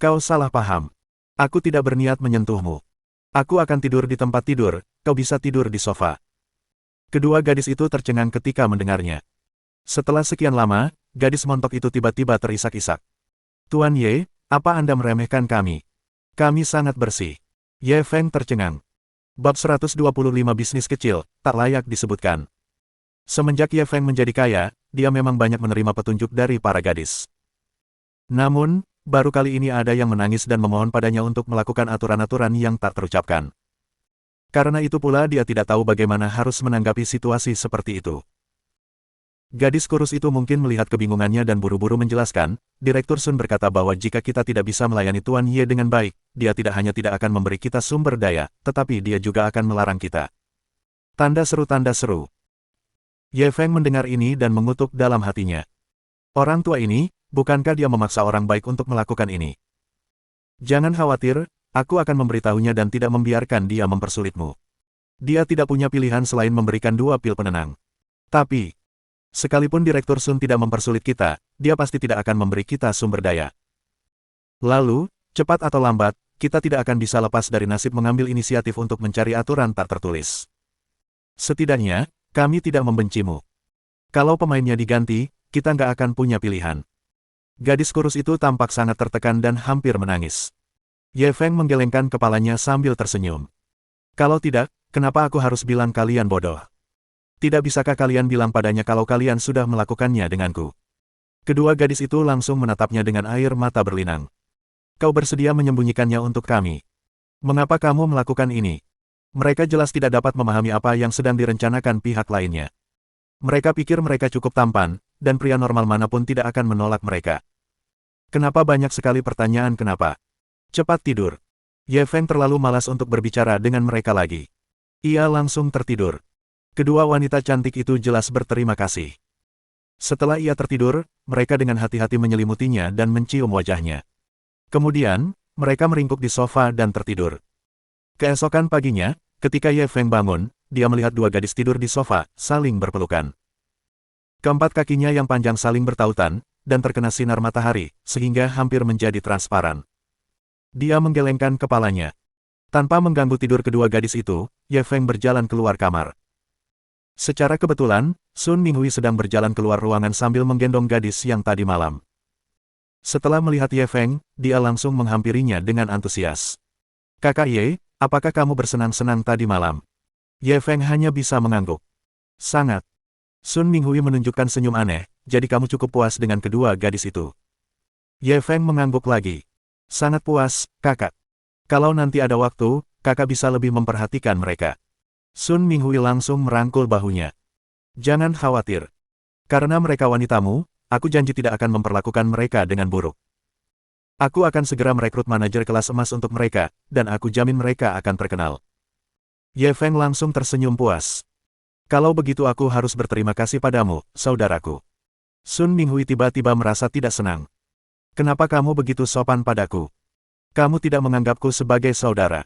Kau salah paham. Aku tidak berniat menyentuhmu. Aku akan tidur di tempat tidur, kau bisa tidur di sofa. Kedua gadis itu tercengang ketika mendengarnya. Setelah sekian lama, gadis montok itu tiba-tiba terisak-isak. Tuan Ye, apa Anda meremehkan kami? Kami sangat bersih. Ye Feng tercengang. Bab 125 bisnis kecil, tak layak disebutkan. Semenjak Ye Feng menjadi kaya, dia memang banyak menerima petunjuk dari para gadis. Namun, baru kali ini ada yang menangis dan memohon padanya untuk melakukan aturan-aturan yang tak terucapkan. Karena itu pula dia tidak tahu bagaimana harus menanggapi situasi seperti itu. Gadis kurus itu mungkin melihat kebingungannya dan buru-buru menjelaskan, Direktur Sun berkata bahwa jika kita tidak bisa melayani Tuan Ye dengan baik, dia tidak hanya tidak akan memberi kita sumber daya, tetapi dia juga akan melarang kita. Tanda seru. Ye Feng mendengar ini dan mengutuk dalam hatinya. Orang tua ini, bukankah dia memaksa orang baik untuk melakukan ini? Jangan khawatir, aku akan memberitahunya dan tidak membiarkan dia mempersulitmu. Dia tidak punya pilihan selain memberikan 2 pil penenang. Tapi, sekalipun Direktur Sun tidak mempersulit kita, dia pasti tidak akan memberi kita sumber daya. Lalu, cepat atau lambat, kita tidak akan bisa lepas dari nasib mengambil inisiatif untuk mencari aturan tak tertulis. Setidaknya, kami tidak membencimu. Kalau pemainnya diganti, kita nggak akan punya pilihan. Gadis kurus itu tampak sangat tertekan dan hampir menangis. Ye Feng menggelengkan kepalanya sambil tersenyum. Kalau tidak, kenapa aku harus bilang kalian bodoh? Tidak bisakah kalian bilang padanya kalau kalian sudah melakukannya denganku? Kedua gadis itu langsung menatapnya dengan air mata berlinang. Kau bersedia menyembunyikannya untuk kami? Mengapa kamu melakukan ini? Mereka jelas tidak dapat memahami apa yang sedang direncanakan pihak lainnya. Mereka pikir mereka cukup tampan, dan pria normal manapun tidak akan menolak mereka. Kenapa banyak sekali pertanyaan kenapa? Cepat tidur. Ye Feng terlalu malas untuk berbicara dengan mereka lagi. Ia langsung tertidur. Kedua wanita cantik itu jelas berterima kasih. Setelah ia tertidur, mereka dengan hati-hati menyelimutinya dan mencium wajahnya. Kemudian, mereka meringkuk di sofa dan tertidur. Keesokan paginya, ketika Ye Feng bangun, dia melihat dua gadis tidur di sofa, saling berpelukan. Keempat kakinya yang panjang saling bertautan, dan terkena sinar matahari, sehingga hampir menjadi transparan. Dia menggelengkan kepalanya. Tanpa mengganggu tidur kedua gadis itu, Ye Feng berjalan keluar kamar. Secara kebetulan, Sun Minghui sedang berjalan keluar ruangan sambil menggendong gadis yang tadi malam. Setelah melihat Ye Feng, dia langsung menghampirinya dengan antusias. Kakak Ye, apakah kamu bersenang-senang tadi malam? Ye Feng hanya bisa mengangguk. Sangat. Sun Minghui menunjukkan senyum aneh, jadi kamu cukup puas dengan kedua gadis itu. Ye Feng mengangguk lagi. Sangat puas, kakak. Kalau nanti ada waktu, kakak bisa lebih memperhatikan mereka. Sun Minghui langsung merangkul bahunya. Jangan khawatir. Karena mereka wanitamu, aku janji tidak akan memperlakukan mereka dengan buruk. Aku akan segera merekrut manajer kelas emas untuk mereka, dan aku jamin mereka akan terkenal. Ye Feng langsung tersenyum puas. Kalau begitu aku harus berterima kasih padamu, saudaraku. Sun Minghui tiba-tiba merasa tidak senang. Kenapa kamu begitu sopan padaku? Kamu tidak menganggapku sebagai saudara.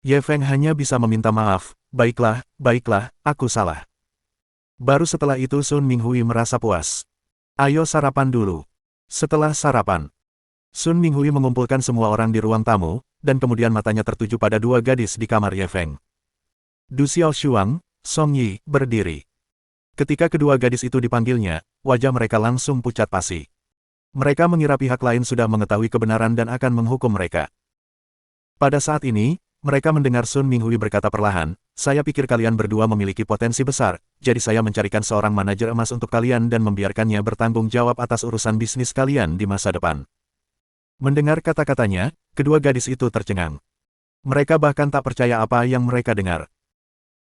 Ye Feng hanya bisa meminta maaf, baiklah, aku salah. Baru setelah itu Sun Minghui merasa puas. Ayo sarapan dulu. Setelah sarapan, Sun Minghui mengumpulkan semua orang di ruang tamu, dan kemudian matanya tertuju pada dua gadis di kamar Ye Feng. Du Xiaoshuang, Song Yi, berdiri. Ketika kedua gadis itu dipanggilnya, wajah mereka langsung pucat pasi. Mereka mengira pihak lain sudah mengetahui kebenaran dan akan menghukum mereka. Pada saat ini, mereka mendengar Sun Minghui berkata perlahan, saya pikir kalian berdua memiliki potensi besar, jadi saya mencarikan seorang manajer emas untuk kalian dan membiarkannya bertanggung jawab atas urusan bisnis kalian di masa depan. Mendengar kata-katanya, kedua gadis itu tercengang. Mereka bahkan tak percaya apa yang mereka dengar.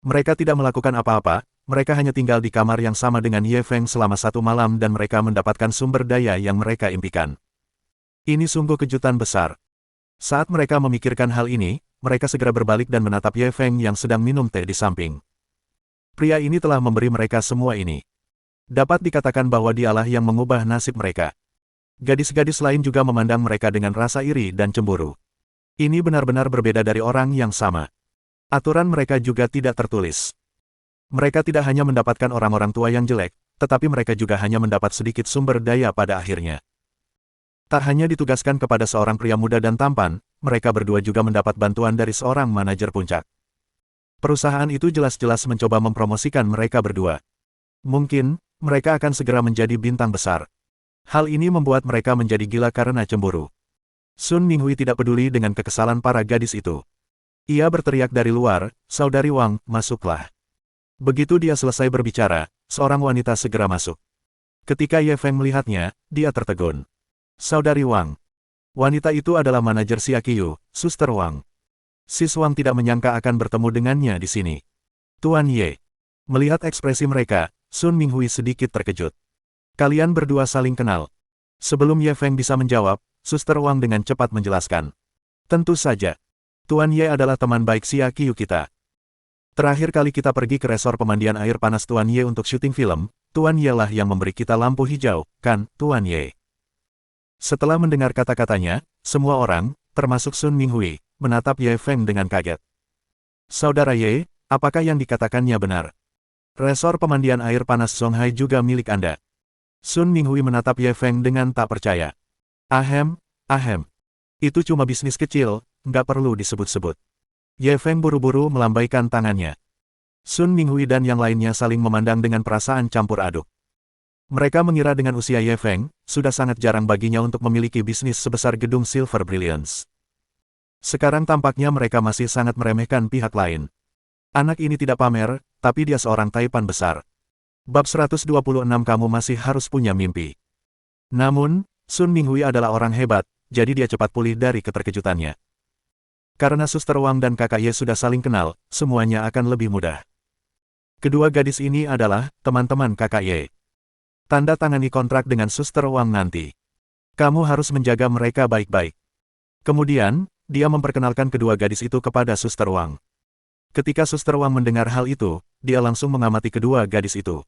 Mereka tidak melakukan apa-apa, mereka hanya tinggal di kamar yang sama dengan Ye Feng selama 1 malam dan mereka mendapatkan sumber daya yang mereka impikan. Ini sungguh kejutan besar. Saat mereka memikirkan hal ini, mereka segera berbalik dan menatap Ye Feng yang sedang minum teh di samping. Pria ini telah memberi mereka semua ini. Dapat dikatakan bahwa dialah yang mengubah nasib mereka. Gadis-gadis lain juga memandang mereka dengan rasa iri dan cemburu. Ini benar-benar berbeda dari orang yang sama. Aturan mereka juga tidak tertulis. Mereka tidak hanya mendapatkan orang-orang tua yang jelek, tetapi mereka juga hanya mendapat sedikit sumber daya pada akhirnya. Tak hanya ditugaskan kepada seorang pria muda dan tampan, mereka berdua juga mendapat bantuan dari seorang manajer puncak. Perusahaan itu jelas-jelas mencoba mempromosikan mereka berdua. Mungkin, mereka akan segera menjadi bintang besar. Hal ini membuat mereka menjadi gila karena cemburu. Sun Minghui tidak peduli dengan kekesalan para gadis itu. Ia berteriak dari luar, "Saudari Wang, masuklah." Begitu dia selesai berbicara, seorang wanita segera masuk. Ketika Ye Feng melihatnya, dia tertegun. Saudari Wang. Wanita itu adalah manajer Xiaqiu, Suster Wang. Sis Wang tidak menyangka akan bertemu dengannya di sini. Tuan Ye. Melihat ekspresi mereka, Sun Minghui sedikit terkejut. Kalian berdua saling kenal. Sebelum Ye Feng bisa menjawab, Suster Wang dengan cepat menjelaskan. Tentu saja. Tuan Ye adalah teman baik Xiaqiu kita. Terakhir kali kita pergi ke resor pemandian air panas Tuan Ye untuk syuting film, Tuan Ye lah yang memberi kita lampu hijau, kan, Tuan Ye? Setelah mendengar kata-katanya, semua orang, termasuk Sun Minghui, menatap Ye Feng dengan kaget. Saudara Ye, apakah yang dikatakannya benar? Resor pemandian air panas Songhai juga milik Anda. Sun Minghui menatap Ye Feng dengan tak percaya. Ahem. Itu cuma bisnis kecil, nggak perlu disebut-sebut. Ye Feng buru-buru melambaikan tangannya. Sun Minghui dan yang lainnya saling memandang dengan perasaan campur aduk. Mereka mengira dengan usia Ye Feng, sudah sangat jarang baginya untuk memiliki bisnis sebesar gedung Silver Brilliance. Sekarang tampaknya mereka masih sangat meremehkan pihak lain. Anak ini tidak pamer, tapi dia seorang taipan besar. Bab 126 kamu masih harus punya mimpi. Namun, Sun Minghui adalah orang hebat, jadi dia cepat pulih dari keterkejutannya. Karena Suster Wang dan kakak Ye sudah saling kenal, semuanya akan lebih mudah. Kedua gadis ini adalah teman-teman kakak Ye. Tanda tangani kontrak dengan Suster Wang nanti. Kamu harus menjaga mereka baik-baik. Kemudian, dia memperkenalkan kedua gadis itu kepada Suster Wang. Ketika Suster Wang mendengar hal itu, dia langsung mengamati kedua gadis itu.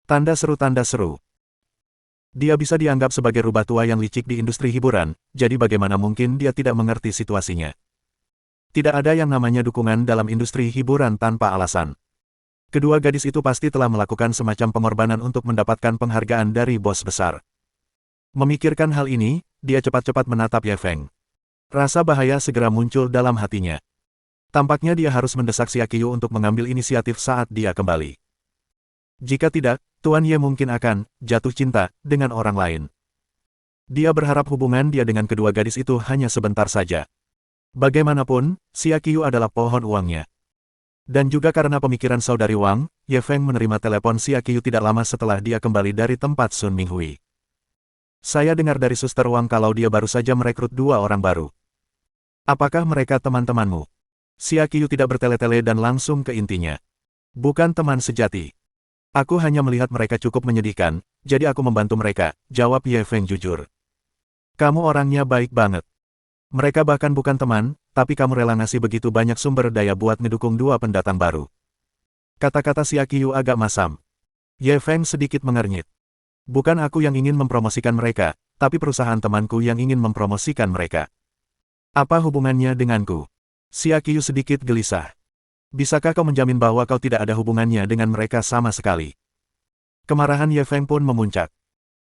Tanda seru. Dia bisa dianggap sebagai rubah tua yang licik di industri hiburan, jadi bagaimana mungkin dia tidak mengerti situasinya. Tidak ada yang namanya dukungan dalam industri hiburan tanpa alasan. Kedua gadis itu pasti telah melakukan semacam pengorbanan untuk mendapatkan penghargaan dari bos besar. Memikirkan hal ini, dia cepat-cepat menatap Ye Feng. Rasa bahaya segera muncul dalam hatinya. Tampaknya dia harus mendesak Xiaqiu untuk mengambil inisiatif saat dia kembali. Jika tidak, Tuan Ye mungkin akan jatuh cinta dengan orang lain. Dia berharap hubungan dia dengan kedua gadis itu hanya sebentar saja. Bagaimanapun, Xiaqiu adalah pohon uangnya. Dan juga karena pemikiran saudari Wang, Ye Feng menerima telepon Xia Qiu tidak lama setelah dia kembali dari tempat Sun Minghui. Saya dengar dari Suster Wang kalau dia baru saja merekrut 2 orang baru. Apakah mereka teman-temanmu? Xia Qiu tidak bertele-tele dan langsung ke intinya. Bukan teman sejati. Aku hanya melihat mereka cukup menyedihkan, jadi aku membantu mereka, jawab Ye Feng jujur. Kamu orangnya baik banget. Mereka bahkan bukan teman, tapi kamu rela ngasih begitu banyak sumber daya buat ngedukung 2 pendatang baru. Kata-kata Xia Qiu agak masam. Ye Feng sedikit mengernyit. Bukan aku yang ingin mempromosikan mereka, tapi perusahaan temanku yang ingin mempromosikan mereka. Apa hubungannya denganku? Xia Qiu sedikit gelisah. Bisakah kau menjamin bahwa kau tidak ada hubungannya dengan mereka sama sekali? Kemarahan Ye Feng pun memuncak.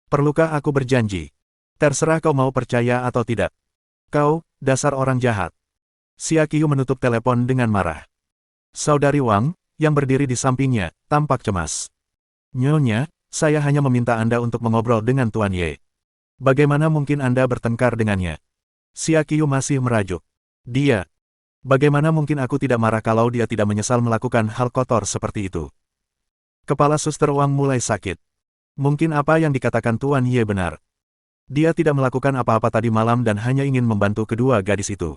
Perlukah aku berjanji? Terserah kau mau percaya atau tidak. Kau, dasar orang jahat. Xia Qiu menutup telepon dengan marah. Saudari Wang, yang berdiri di sampingnya, tampak cemas. Nyonya, saya hanya meminta Anda untuk mengobrol dengan Tuan Ye. Bagaimana mungkin Anda bertengkar dengannya? Xia Qiu masih merajuk. Dia. Bagaimana mungkin aku tidak marah kalau dia tidak menyesal melakukan hal kotor seperti itu? Kepala Suster Wang mulai sakit. Mungkin apa yang dikatakan Tuan Ye benar. Dia tidak melakukan apa-apa tadi malam dan hanya ingin membantu kedua gadis itu.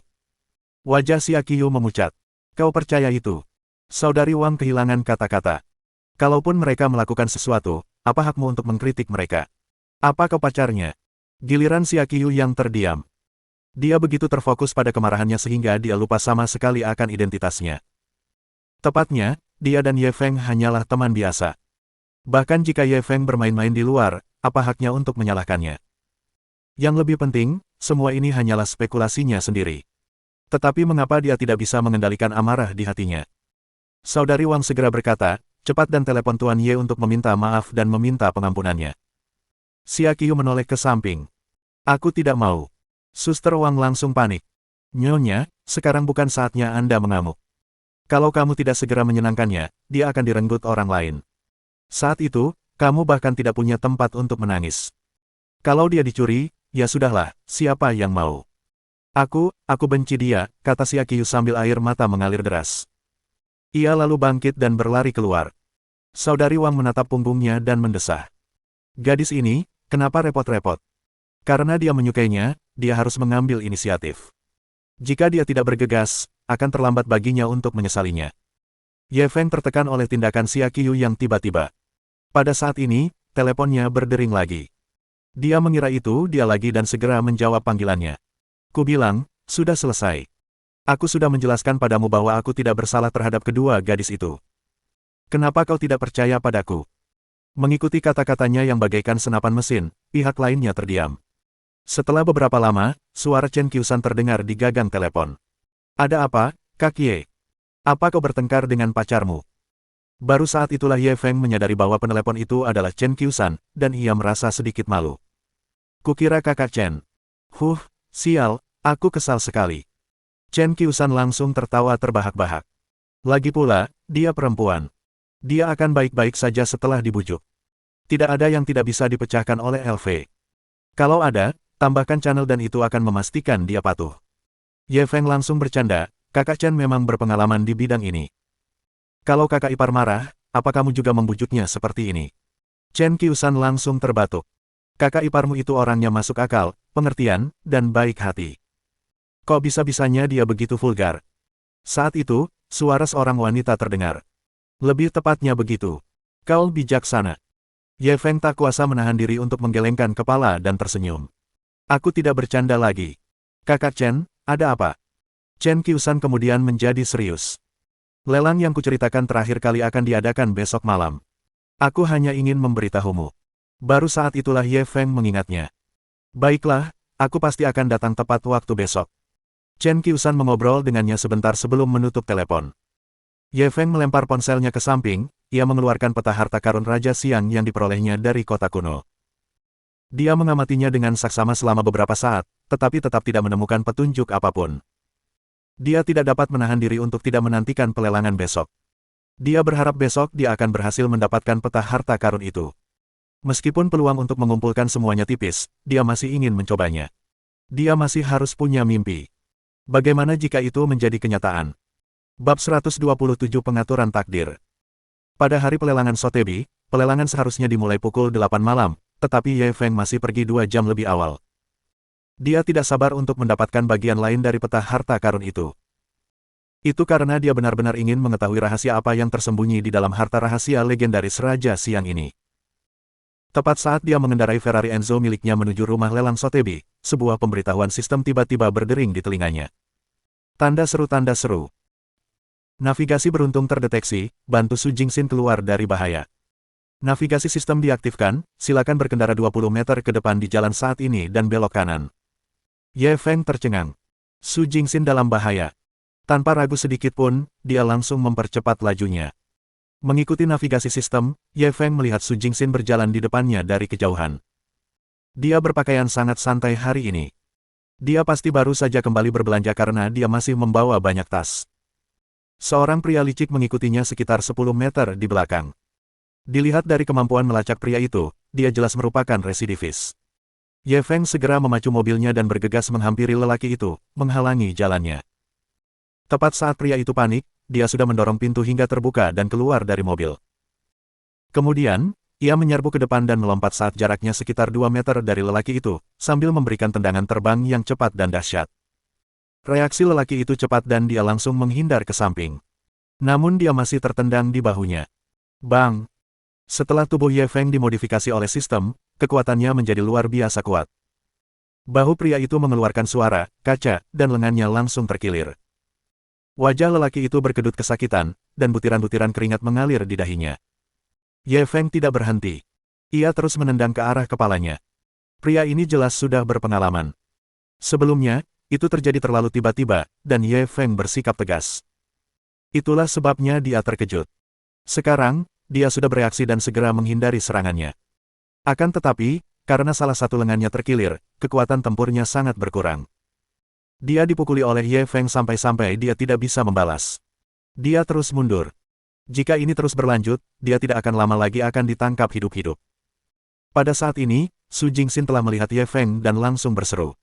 Wajah Xia Qiu memucat. Kau percaya itu? Saudari Wang kehilangan kata-kata. Kalaupun mereka melakukan sesuatu, apa hakmu untuk mengkritik mereka? Apa kau pacarnya? Giliran Xia Qiu yang terdiam. Dia begitu terfokus pada kemarahannya sehingga dia lupa sama sekali akan identitasnya. Tepatnya, dia dan Ye Feng hanyalah teman biasa. Bahkan jika Ye Feng bermain-main di luar, apa haknya untuk menyalahkannya? Yang lebih penting, semua ini hanyalah spekulasinya sendiri. Tetapi mengapa dia tidak bisa mengendalikan amarah di hatinya? Saudari Wang segera berkata, cepat dan telepon Tuan Ye untuk meminta maaf dan meminta pengampunannya. Xia Qiu menoleh ke samping. Aku tidak mau. Suster Wang langsung panik. Nyonya, sekarang bukan saatnya Anda mengamuk. Kalau kamu tidak segera menyenangkannya, dia akan direnggut orang lain. Saat itu, kamu bahkan tidak punya tempat untuk menangis. Kalau dia dicuri, ya sudahlah, siapa yang mau? Aku benci dia, kata Xia Qiu sambil air mata mengalir deras. Ia lalu bangkit dan berlari keluar. Saudari Wang menatap punggungnya dan mendesah. Gadis ini, kenapa repot-repot? Karena dia menyukainya, dia harus mengambil inisiatif. Jika dia tidak bergegas, akan terlambat baginya untuk menyesalinya. Ye Feng tertekan oleh tindakan Xia Qiu yang tiba-tiba. Pada saat ini, teleponnya berdering lagi. Dia mengira itu dia lagi dan segera menjawab panggilannya. Ku bilang, sudah selesai. Aku sudah menjelaskan padamu bahwa aku tidak bersalah terhadap kedua gadis itu. Kenapa kau tidak percaya padaku? Mengikuti kata-katanya yang bagaikan senapan mesin, pihak lainnya terdiam. Setelah beberapa lama, suara Chen Qiusan terdengar di gagang telepon. Ada apa, Kak Ye? Apa kau bertengkar dengan pacarmu? Baru saat itulah Ye Feng menyadari bahwa penelepon itu adalah Chen Qiusan, dan ia merasa sedikit malu. Kukira kakak Chen. Sial, aku kesal sekali. Chen Qiusan langsung tertawa terbahak-bahak. Lagi pula, dia perempuan. Dia akan baik-baik saja setelah dibujuk. Tidak ada yang tidak bisa dipecahkan oleh LV. Kalau ada, tambahkan channel dan itu akan memastikan dia patuh. Ye Feng langsung bercanda, kakak Chen memang berpengalaman di bidang ini. Kalau kakak ipar marah, apa kamu juga membujuknya seperti ini? Chen Qiusan langsung terbatuk. Kakak iparmu itu orangnya masuk akal, pengertian, dan baik hati. Kok bisa-bisanya dia begitu vulgar? Saat itu, suara seorang wanita terdengar. Lebih tepatnya begitu. Kau bijaksana. Ye Feng tak kuasa menahan diri untuk menggelengkan kepala dan tersenyum. Aku tidak bercanda lagi. Kakak Chen, ada apa? Chen Qiusan kemudian menjadi serius. Lelang yang kuceritakan terakhir kali akan diadakan besok malam. Aku hanya ingin memberitahumu. Baru saat itulah Ye Feng mengingatnya. Baiklah, aku pasti akan datang tepat waktu besok. Chen Qiusan mengobrol dengannya sebentar sebelum menutup telepon. Ye Feng melempar ponselnya ke samping, ia mengeluarkan peta harta karun Raja Siang yang diperolehnya dari kota kuno. Dia mengamatinya dengan saksama selama beberapa saat, tetapi tetap tidak menemukan petunjuk apapun. Dia tidak dapat menahan diri untuk tidak menantikan pelelangan besok. Dia berharap besok dia akan berhasil mendapatkan peta harta karun itu. Meskipun peluang untuk mengumpulkan semuanya tipis, dia masih ingin mencobanya. Dia masih harus punya mimpi. Bagaimana jika itu menjadi kenyataan? Bab 127 Pengaturan Takdir. Pada hari pelelangan Sotheby's, pelelangan seharusnya dimulai pukul 8 malam, tetapi Ye Feng masih pergi 2 jam lebih awal. Dia tidak sabar untuk mendapatkan bagian lain dari peta harta karun itu. Itu karena dia benar-benar ingin mengetahui rahasia apa yang tersembunyi di dalam harta rahasia legendaris Raja Siang ini. Tepat saat dia mengendarai Ferrari Enzo miliknya menuju rumah lelang Sotheby's, sebuah pemberitahuan sistem tiba-tiba berdering di telinganya. Tanda seru. Navigasi beruntung terdeteksi, bantu Su Jingxin keluar dari bahaya. Navigasi sistem diaktifkan, silakan berkendara 20 meter ke depan di jalan saat ini dan belok kanan. Ye Feng tercengang. Su Jingxin dalam bahaya. Tanpa ragu sedikit pun, dia langsung mempercepat lajunya. Mengikuti navigasi sistem, Ye Feng melihat Su Jingxin berjalan di depannya dari kejauhan. Dia berpakaian sangat santai hari ini. Dia pasti baru saja kembali berbelanja karena dia masih membawa banyak tas. Seorang pria licik mengikutinya sekitar 10 meter di belakang. Dilihat dari kemampuan melacak pria itu, dia jelas merupakan residivis. Ye Feng segera memacu mobilnya dan bergegas menghampiri lelaki itu, menghalangi jalannya. Tepat saat pria itu panik, dia sudah mendorong pintu hingga terbuka dan keluar dari mobil. Kemudian, ia menyerbu ke depan dan melompat saat jaraknya sekitar 2 meter dari lelaki itu, sambil memberikan tendangan terbang yang cepat dan dahsyat. Reaksi lelaki itu cepat dan dia langsung menghindar ke samping. Namun dia masih tertendang di bahunya. Bang! Setelah tubuh Ye Feng dimodifikasi oleh sistem, kekuatannya menjadi luar biasa kuat. Bahu pria itu mengeluarkan suara, kaca, dan lengannya langsung terkilir. Wajah lelaki itu berkedut kesakitan, dan butiran-butiran keringat mengalir di dahinya. Ye Feng tidak berhenti. Ia terus menendang ke arah kepalanya. Pria ini jelas sudah berpengalaman. Sebelumnya, itu terjadi terlalu tiba-tiba, dan Ye Feng bersikap tegas. Itulah sebabnya dia terkejut. Sekarang, dia sudah bereaksi dan segera menghindari serangannya. Akan tetapi, karena salah satu lengannya terkilir, kekuatan tempurnya sangat berkurang. Dia dipukuli oleh Ye Feng sampai-sampai dia tidak bisa membalas. Dia terus mundur. Jika ini terus berlanjut, dia tidak akan lama lagi akan ditangkap hidup-hidup. Pada saat ini, Su Jingxin telah melihat Ye Feng dan langsung berseru.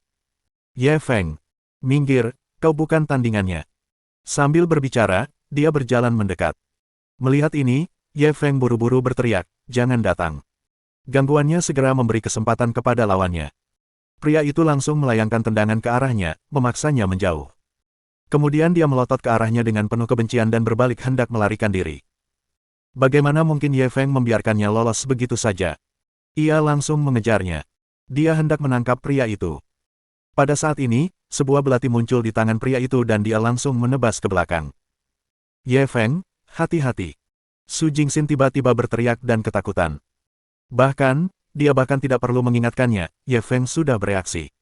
Ye Feng, minggir, kau bukan tandingannya. Sambil berbicara, dia berjalan mendekat. Melihat ini, Ye Feng buru-buru berteriak, jangan datang. Gangguannya segera memberi kesempatan kepada lawannya. Pria itu langsung melayangkan tendangan ke arahnya, memaksanya menjauh. Kemudian dia melotot ke arahnya dengan penuh kebencian dan berbalik hendak melarikan diri. Bagaimana mungkin Ye Feng membiarkannya lolos begitu saja? Ia langsung mengejarnya. Dia hendak menangkap pria itu. Pada saat ini, sebuah belati muncul di tangan pria itu dan dia langsung menebas ke belakang. Ye Feng, hati-hati. Su Jingxin tiba-tiba berteriak dan ketakutan. Bahkan, dia bahkan tidak perlu mengingatkannya, Ye Feng sudah bereaksi.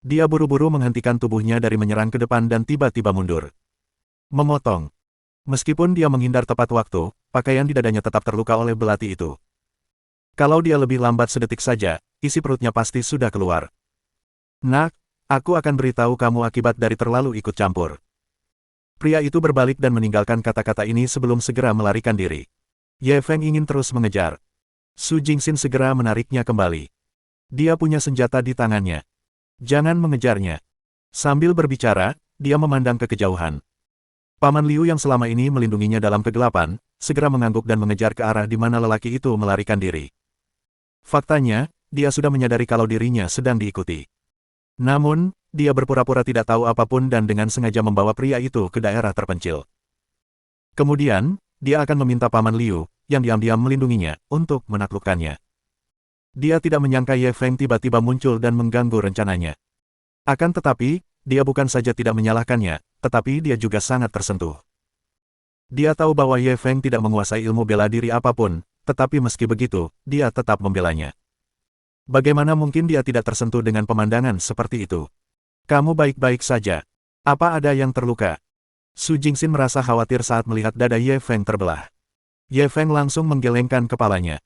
Dia buru-buru menghentikan tubuhnya dari menyerang ke depan dan tiba-tiba mundur. Memotong. Meskipun dia menghindar tepat waktu, pakaian di dadanya tetap terluka oleh belati itu. Kalau dia lebih lambat sedetik saja, isi perutnya pasti sudah keluar. Nak, aku akan beritahu kamu akibat dari terlalu ikut campur. Pria itu berbalik dan meninggalkan kata-kata ini sebelum segera melarikan diri. Ye Feng ingin terus mengejar. Su Jingxin segera menariknya kembali. Dia punya senjata di tangannya. Jangan mengejarnya. Sambil berbicara, dia memandang ke kejauhan. Paman Liu yang selama ini melindunginya dalam kegelapan, segera mengangguk dan mengejar ke arah di mana lelaki itu melarikan diri. Faktanya, dia sudah menyadari kalau dirinya sedang diikuti. Namun, dia berpura-pura tidak tahu apapun dan dengan sengaja membawa pria itu ke daerah terpencil. Kemudian, dia akan meminta Paman Liu, yang diam-diam melindunginya, untuk menaklukkannya. Dia tidak menyangka Ye Feng tiba-tiba muncul dan mengganggu rencananya. Akan tetapi, dia bukan saja tidak menyalahkannya, tetapi dia juga sangat tersentuh. Dia tahu bahwa Ye Feng tidak menguasai ilmu bela diri apapun, tetapi meski begitu, dia tetap membelanya. Bagaimana mungkin dia tidak tersentuh dengan pemandangan seperti itu? Kamu baik-baik saja. Apa ada yang terluka? Su Jingxin merasa khawatir saat melihat dada Ye Feng terbelah. Ye Feng langsung menggelengkan kepalanya.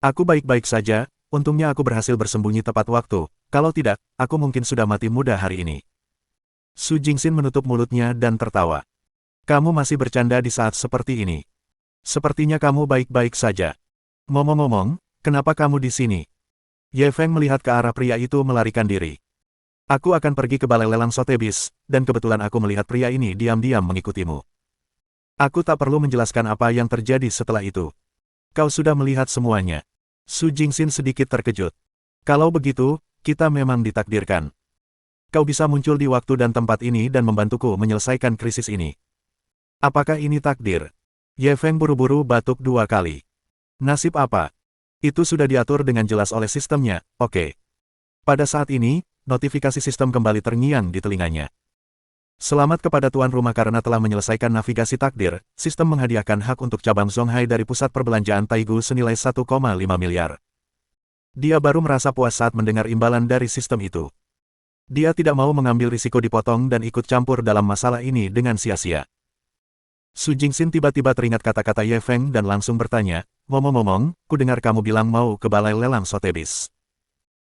Aku baik-baik saja, untungnya aku berhasil bersembunyi tepat waktu, kalau tidak, aku mungkin sudah mati muda hari ini. Su Jingxin menutup mulutnya dan tertawa. Kamu masih bercanda di saat seperti ini. Sepertinya kamu baik-baik saja. Ngomong-ngomong, kenapa kamu di sini? Ye Feng melihat ke arah pria itu melarikan diri. Aku akan pergi ke balai lelang Sotheby's, dan kebetulan aku melihat pria ini diam-diam mengikutimu. Aku tak perlu menjelaskan apa yang terjadi setelah itu. Kau sudah melihat semuanya. Su Jingxin sedikit terkejut. Kalau begitu, kita memang ditakdirkan. Kau bisa muncul di waktu dan tempat ini dan membantuku menyelesaikan krisis ini. Apakah ini takdir? Ye Feng buru-buru batuk 2 kali. Nasib apa? Itu sudah diatur dengan jelas oleh sistemnya, oke. Pada saat ini, notifikasi sistem kembali terngiang di telinganya. Selamat kepada tuan rumah karena telah menyelesaikan navigasi takdir, sistem menghadiahkan hak untuk cabang Zonghai dari pusat perbelanjaan Taigu senilai 1,5 miliar. Dia baru merasa puas saat mendengar imbalan dari sistem itu. Dia tidak mau mengambil risiko dipotong dan ikut campur dalam masalah ini dengan sia-sia. Su Jingxin tiba-tiba teringat kata-kata Ye Feng dan langsung bertanya, "Ngomong-ngomong, ku dengar kamu bilang mau ke balai lelang Sotheby's.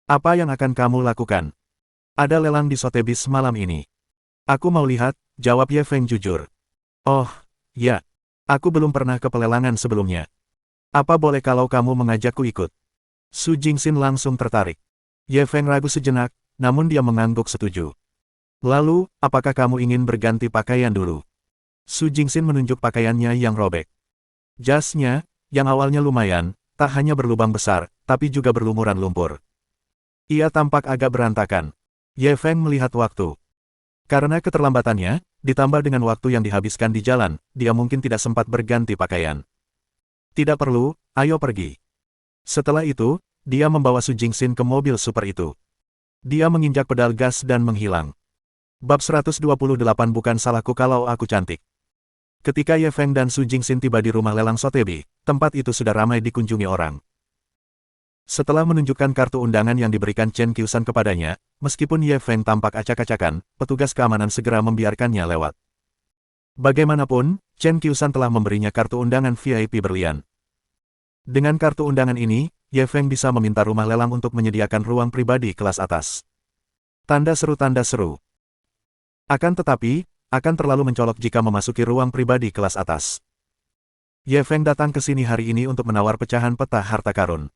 Apa yang akan kamu lakukan?" "Ada lelang di Sotheby's malam ini." "Aku mau lihat," jawab Ye Feng jujur. "Oh, ya. Aku belum pernah ke pelelangan sebelumnya. Apa boleh kalau kamu mengajakku ikut?" Su Jingxin langsung tertarik. Ye Feng ragu sejenak, namun dia mengangguk setuju. "Lalu, apakah kamu ingin berganti pakaian dulu?" Su Jingxin menunjuk pakaiannya yang robek. Jasnya, yang awalnya lumayan, tak hanya berlubang besar, tapi juga berlumuran lumpur. Ia tampak agak berantakan. Ye Feng melihat waktu. Karena keterlambatannya, ditambah dengan waktu yang dihabiskan di jalan, dia mungkin tidak sempat berganti pakaian. "Tidak perlu, ayo pergi." Setelah itu, dia membawa Su Jingxin ke mobil super itu. Dia menginjak pedal gas dan menghilang. Bab 128 bukan salahku kalau aku cantik. Ketika Ye Feng dan Su Jingxin tiba di rumah lelang Sotheby, tempat itu sudah ramai dikunjungi orang. Setelah menunjukkan kartu undangan yang diberikan Chen Qiusan kepadanya, meskipun Ye Feng tampak acak-acakan, petugas keamanan segera membiarkannya lewat. Bagaimanapun, Chen Qiusan telah memberinya kartu undangan VIP berlian. Dengan kartu undangan ini, Ye Feng bisa meminta rumah lelang untuk menyediakan ruang pribadi kelas atas. Tanda seru. Akan tetapi, akan terlalu mencolok jika memasuki ruang pribadi kelas atas. Ye Feng datang ke sini hari ini untuk menawar pecahan peta harta karun.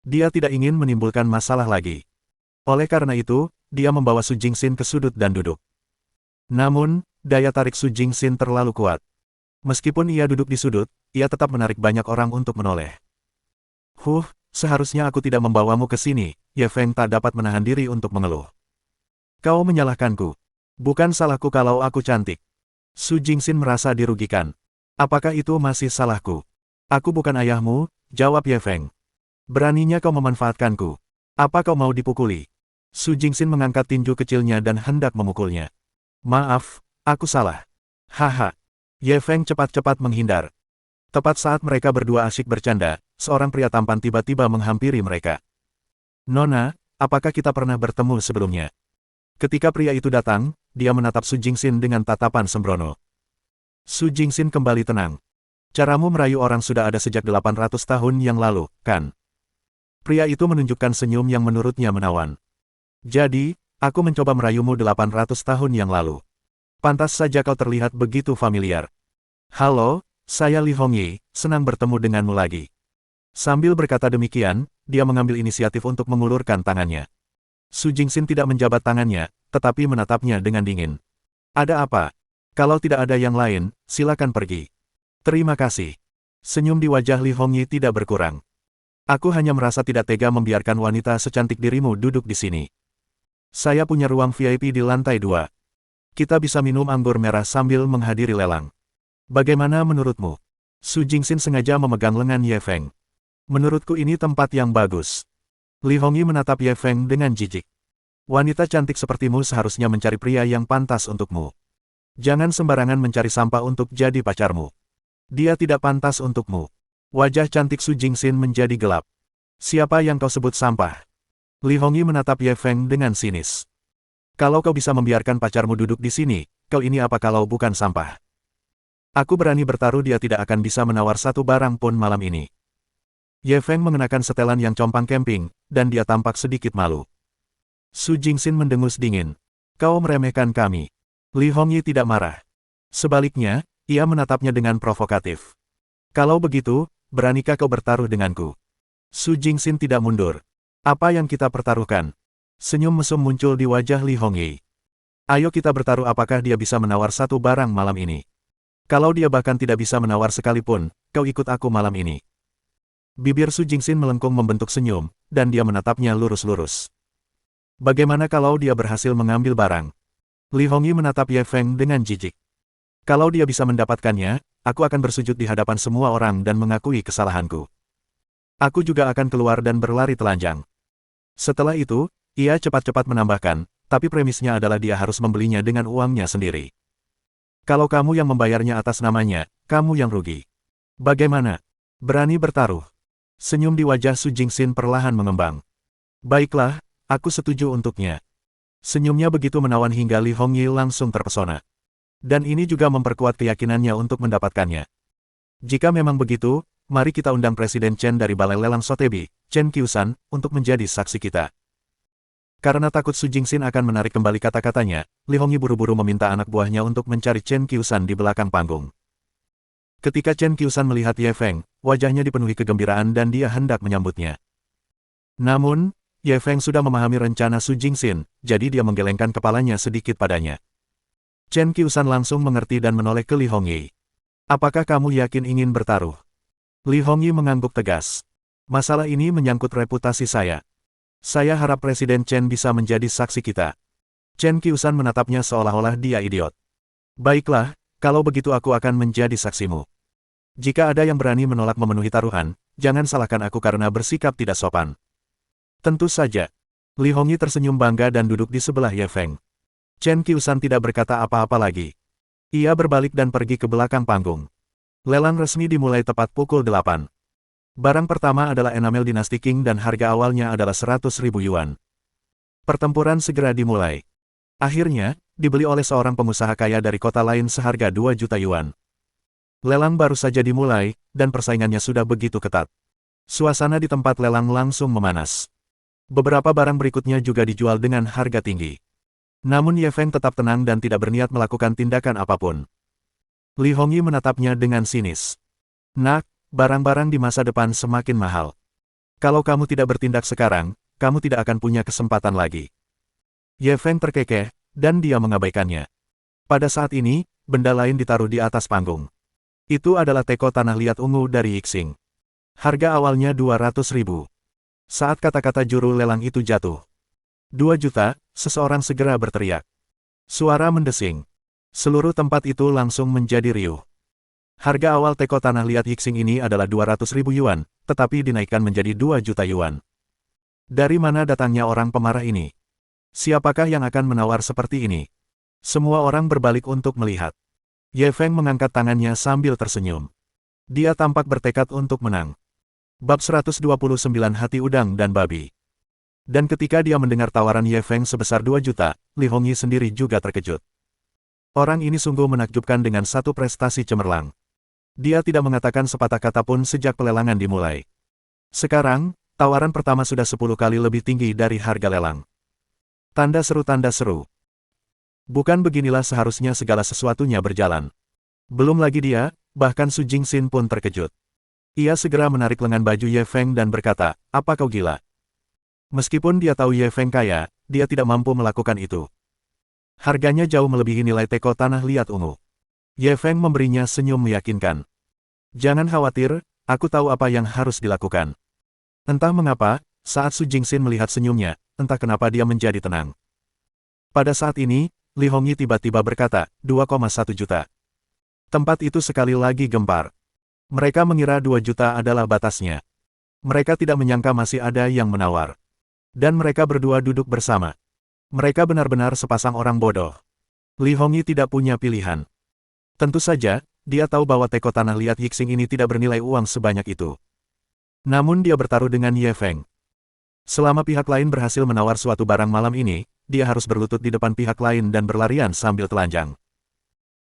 Dia tidak ingin menimbulkan masalah lagi. Oleh karena itu, dia membawa Su Jingxin ke sudut dan duduk. Namun, daya tarik Su Jingxin terlalu kuat. Meskipun ia duduk di sudut, ia tetap menarik banyak orang untuk menoleh. Seharusnya aku tidak membawamu ke sini, Ye Feng tak dapat menahan diri untuk mengeluh. "Kau menyalahkanku. Bukan salahku kalau aku cantik." Su Jingxin merasa dirugikan. "Apakah itu masih salahku? Aku bukan ayahmu," jawab Ye Feng. "Beraninya kau memanfaatkanku. Apa kau mau dipukuli?" Su Jingxin mengangkat tinju kecilnya dan hendak memukulnya. "Maaf, aku salah." "Haha." Ye Feng cepat-cepat menghindar. Tepat saat mereka berdua asyik bercanda, seorang pria tampan tiba-tiba menghampiri mereka. "Nona, apakah kita pernah bertemu sebelumnya?" Ketika pria itu datang, dia menatap Su Jingxin dengan tatapan sembrono. Su Jingxin kembali tenang. "Caramu merayu orang sudah ada sejak 800 tahun yang lalu, kan?" Pria itu menunjukkan senyum yang menurutnya menawan. "Jadi, aku mencoba merayumu 800 tahun yang lalu. Pantas saja kau terlihat begitu familiar." "Halo, saya Li Hongyi, senang bertemu denganmu lagi." Sambil berkata demikian, dia mengambil inisiatif untuk mengulurkan tangannya. Su Jingxin tidak menjabat tangannya, tetapi menatapnya dengan dingin. "Ada apa? Kalau tidak ada yang lain, silakan pergi." "Terima kasih." Senyum di wajah Li Hongyi tidak berkurang. "Aku hanya merasa tidak tega membiarkan wanita secantik dirimu duduk di sini. Saya punya ruang VIP di lantai 2. Kita bisa minum anggur merah sambil menghadiri lelang. Bagaimana menurutmu?" Su Jingxin sengaja memegang lengan Ye Feng. "Menurutku ini tempat yang bagus." Li Hongyi menatap Ye Feng dengan jijik. "Wanita cantik sepertimu seharusnya mencari pria yang pantas untukmu. Jangan sembarangan mencari sampah untuk jadi pacarmu. Dia tidak pantas untukmu." Wajah cantik Su Jingxin menjadi gelap. "Siapa yang kau sebut sampah?" Li Hongyi menatap Ye Feng dengan sinis. "Kalau kau bisa membiarkan pacarmu duduk di sini, kau ini apa kalau bukan sampah? Aku berani bertaruh dia tidak akan bisa menawar satu barang pun malam ini." Ye Feng mengenakan setelan yang compang camping, dan dia tampak sedikit malu. Su Jingxin mendengus dingin. "Kau meremehkan kami." Li Hongyi tidak marah. Sebaliknya, ia menatapnya dengan provokatif. "Kalau begitu, beranikah kau bertaruh denganku?" Su Jingxin tidak mundur. "Apa yang kita pertaruhkan?" Senyum mesum muncul di wajah Li Hongyi. Ayo kita bertaruh apakah dia bisa menawar satu barang malam ini. Kalau dia bahkan tidak bisa menawar sekalipun, kau ikut aku malam ini. Bibir Su Jingxin melengkung membentuk senyum, dan dia menatapnya lurus-lurus. Bagaimana kalau dia berhasil mengambil barang? Li Hongyi menatap Ye Feng dengan jijik. Kalau dia bisa mendapatkannya, aku akan bersujud di hadapan semua orang dan mengakui kesalahanku. Aku juga akan keluar dan berlari telanjang. Setelah itu, ia cepat-cepat menambahkan, tapi premisnya adalah dia harus membelinya dengan uangnya sendiri. Kalau kamu yang membayarnya atas namanya, kamu yang rugi. Bagaimana? Berani bertaruh? Senyum di wajah Su Jingxin perlahan mengembang. Baiklah, aku setuju untuknya. Senyumnya begitu menawan hingga Li Hongyi langsung terpesona. Dan ini juga memperkuat keyakinannya untuk mendapatkannya. Jika memang begitu, mari kita undang Presiden Chen dari Balai Lelang Sotheby, Chen Qiusan, untuk menjadi saksi kita. Karena takut Su Jingxin akan menarik kembali kata-katanya, Li Hongyi buru-buru meminta anak buahnya untuk mencari Chen Qiusan di belakang panggung. Ketika Chen Qiusan melihat Ye Feng, wajahnya dipenuhi kegembiraan dan dia hendak menyambutnya. Namun, Ye Feng sudah memahami rencana Su Jingxin, jadi dia menggelengkan kepalanya sedikit padanya. Chen Qiusan langsung mengerti dan menoleh ke Li Hongyi. Apakah kamu yakin ingin bertaruh? Li Hongyi mengangguk tegas. Masalah ini menyangkut reputasi saya. Saya harap Presiden Chen bisa menjadi saksi kita. Chen Qiusan menatapnya seolah-olah dia idiot. Baiklah, kalau begitu aku akan menjadi saksimu. Jika ada yang berani menolak memenuhi taruhan, jangan salahkan aku karena bersikap tidak sopan. Tentu saja. Li Hongyi tersenyum bangga dan duduk di sebelah Ye Feng. Chen Qiusan tidak berkata apa-apa lagi. Ia berbalik dan pergi ke belakang panggung. Lelang resmi dimulai tepat pukul 8. Barang pertama adalah enamel dinasti Qing dan harga awalnya adalah 100.000 yuan. Pertempuran segera dimulai. Akhirnya, dibeli oleh seorang pengusaha kaya dari kota lain seharga 2 juta yuan. Lelang baru saja dimulai, dan persaingannya sudah begitu ketat. Suasana di tempat lelang langsung memanas. Beberapa barang berikutnya juga dijual dengan harga tinggi. Namun Ye Feng tetap tenang dan tidak berniat melakukan tindakan apapun. Li Hongyi menatapnya dengan sinis. Nak, barang-barang di masa depan semakin mahal. Kalau kamu tidak bertindak sekarang, kamu tidak akan punya kesempatan lagi. Ye Feng terkekeh, dan dia mengabaikannya. Pada saat ini, benda lain ditaruh di atas panggung. Itu adalah teko tanah liat ungu dari Yixing. Harga awalnya 200.000. Saat kata-kata juru lelang itu jatuh. 2 juta, seseorang segera berteriak. Suara mendesing. Seluruh tempat itu langsung menjadi riuh. Harga awal teko tanah liat Yixing ini adalah 200.000 yuan, tetapi dinaikkan menjadi 2 juta yuan. Dari mana datangnya orang pemarah ini? Siapakah yang akan menawar seperti ini? Semua orang berbalik untuk melihat. Ye Feng mengangkat tangannya sambil tersenyum. Dia tampak bertekad untuk menang. Bab 129 Hati Udang dan Babi. Dan ketika dia mendengar tawaran Ye Feng sebesar 2 juta, Li Hongyi sendiri juga terkejut. Orang ini sungguh menakjubkan dengan satu prestasi cemerlang. Dia tidak mengatakan sepatah kata pun sejak pelelangan dimulai. Sekarang, tawaran pertama sudah 10 kali lebih tinggi dari harga lelang. Tanda seru tanda seru. Bukan beginilah seharusnya segala sesuatunya berjalan. Belum lagi dia, bahkan Su Jingxin pun terkejut. Ia segera menarik lengan baju Ye Feng dan berkata, apa kau gila? Meskipun dia tahu Ye Feng kaya, dia tidak mampu melakukan itu. Harganya jauh melebihi nilai teko tanah liat ungu. Ye Feng memberinya senyum meyakinkan. Jangan khawatir, aku tahu apa yang harus dilakukan. Entah mengapa, saat Su Jingxin melihat senyumnya, entah kenapa dia menjadi tenang. Pada saat ini, Li Hongyi tiba-tiba berkata, 2,1 juta. Tempat itu sekali lagi gempar. Mereka mengira 2 juta adalah batasnya. Mereka tidak menyangka masih ada yang menawar. Dan mereka berdua duduk bersama. Mereka benar-benar sepasang orang bodoh. Li Hongyi tidak punya pilihan. Tentu saja, dia tahu bahwa teko tanah liat Yixing ini tidak bernilai uang sebanyak itu. Namun dia bertaruh dengan Ye Feng. Selama pihak lain berhasil menawar suatu barang malam ini, dia harus berlutut di depan pihak lain dan berlarian sambil telanjang.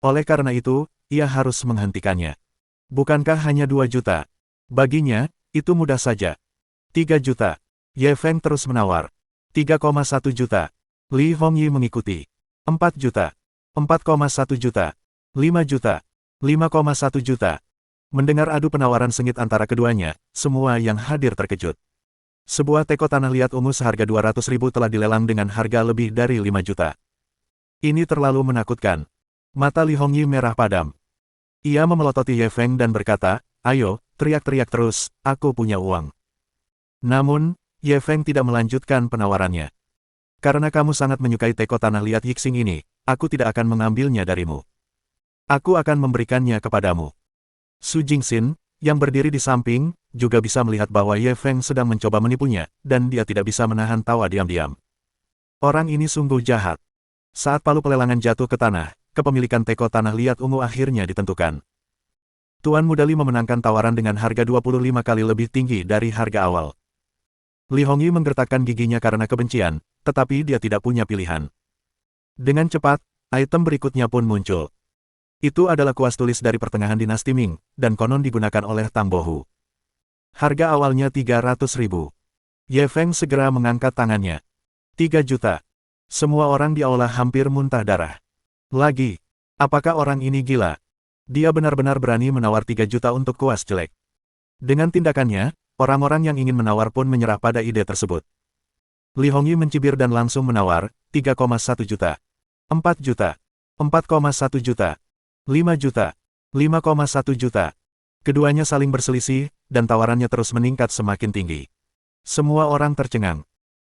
Oleh karena itu, ia harus menghentikannya. Bukankah hanya 2 juta? Baginya, itu mudah saja. 3 juta. Ye Feng terus menawar. 3,1 juta. Li Hongyi mengikuti. 4 juta. 4,1 juta. 5 juta. 5,1 juta. Mendengar adu penawaran sengit antara keduanya, semua yang hadir terkejut. Sebuah teko tanah liat ungu seharga 200.000 telah dilelang dengan harga lebih dari 5 juta. Ini terlalu menakutkan. Mata Li Hongyi merah padam. Ia memelototi Ye Feng dan berkata, "Ayo, teriak-teriak terus, aku punya uang." Namun, Ye Feng tidak melanjutkan penawarannya. "Karena kamu sangat menyukai teko tanah liat Yixing ini, aku tidak akan mengambilnya darimu. Aku akan memberikannya kepadamu." Su Jingxin, yang berdiri di samping, juga bisa melihat bahwa Ye Feng sedang mencoba menipunya, dan dia tidak bisa menahan tawa diam-diam. Orang ini sungguh jahat. Saat palu pelelangan jatuh ke tanah, kepemilikan teko tanah liat ungu akhirnya ditentukan. Tuan Muda Li memenangkan tawaran dengan harga 25 kali lebih tinggi dari harga awal. Li Hongyi menggertakkan giginya karena kebencian, tetapi dia tidak punya pilihan. Dengan cepat, item berikutnya pun muncul. Itu adalah kuas tulis dari pertengahan dinasti Ming, dan konon digunakan oleh Tang Bohu. Harga awalnya 300.000. Ye Feng segera mengangkat tangannya. 3 juta. Semua orang di aula hampir muntah darah. Lagi, apakah orang ini gila? Dia benar-benar berani menawar 3 juta untuk kuas jelek. Dengan tindakannya, orang-orang yang ingin menawar pun menyerah pada ide tersebut. Li Hongyi mencibir dan langsung menawar, 3,1 juta. 4 juta. 4,1 juta. 5 juta. 5,1 juta. Keduanya saling berselisih, dan tawarannya terus meningkat semakin tinggi. Semua orang tercengang.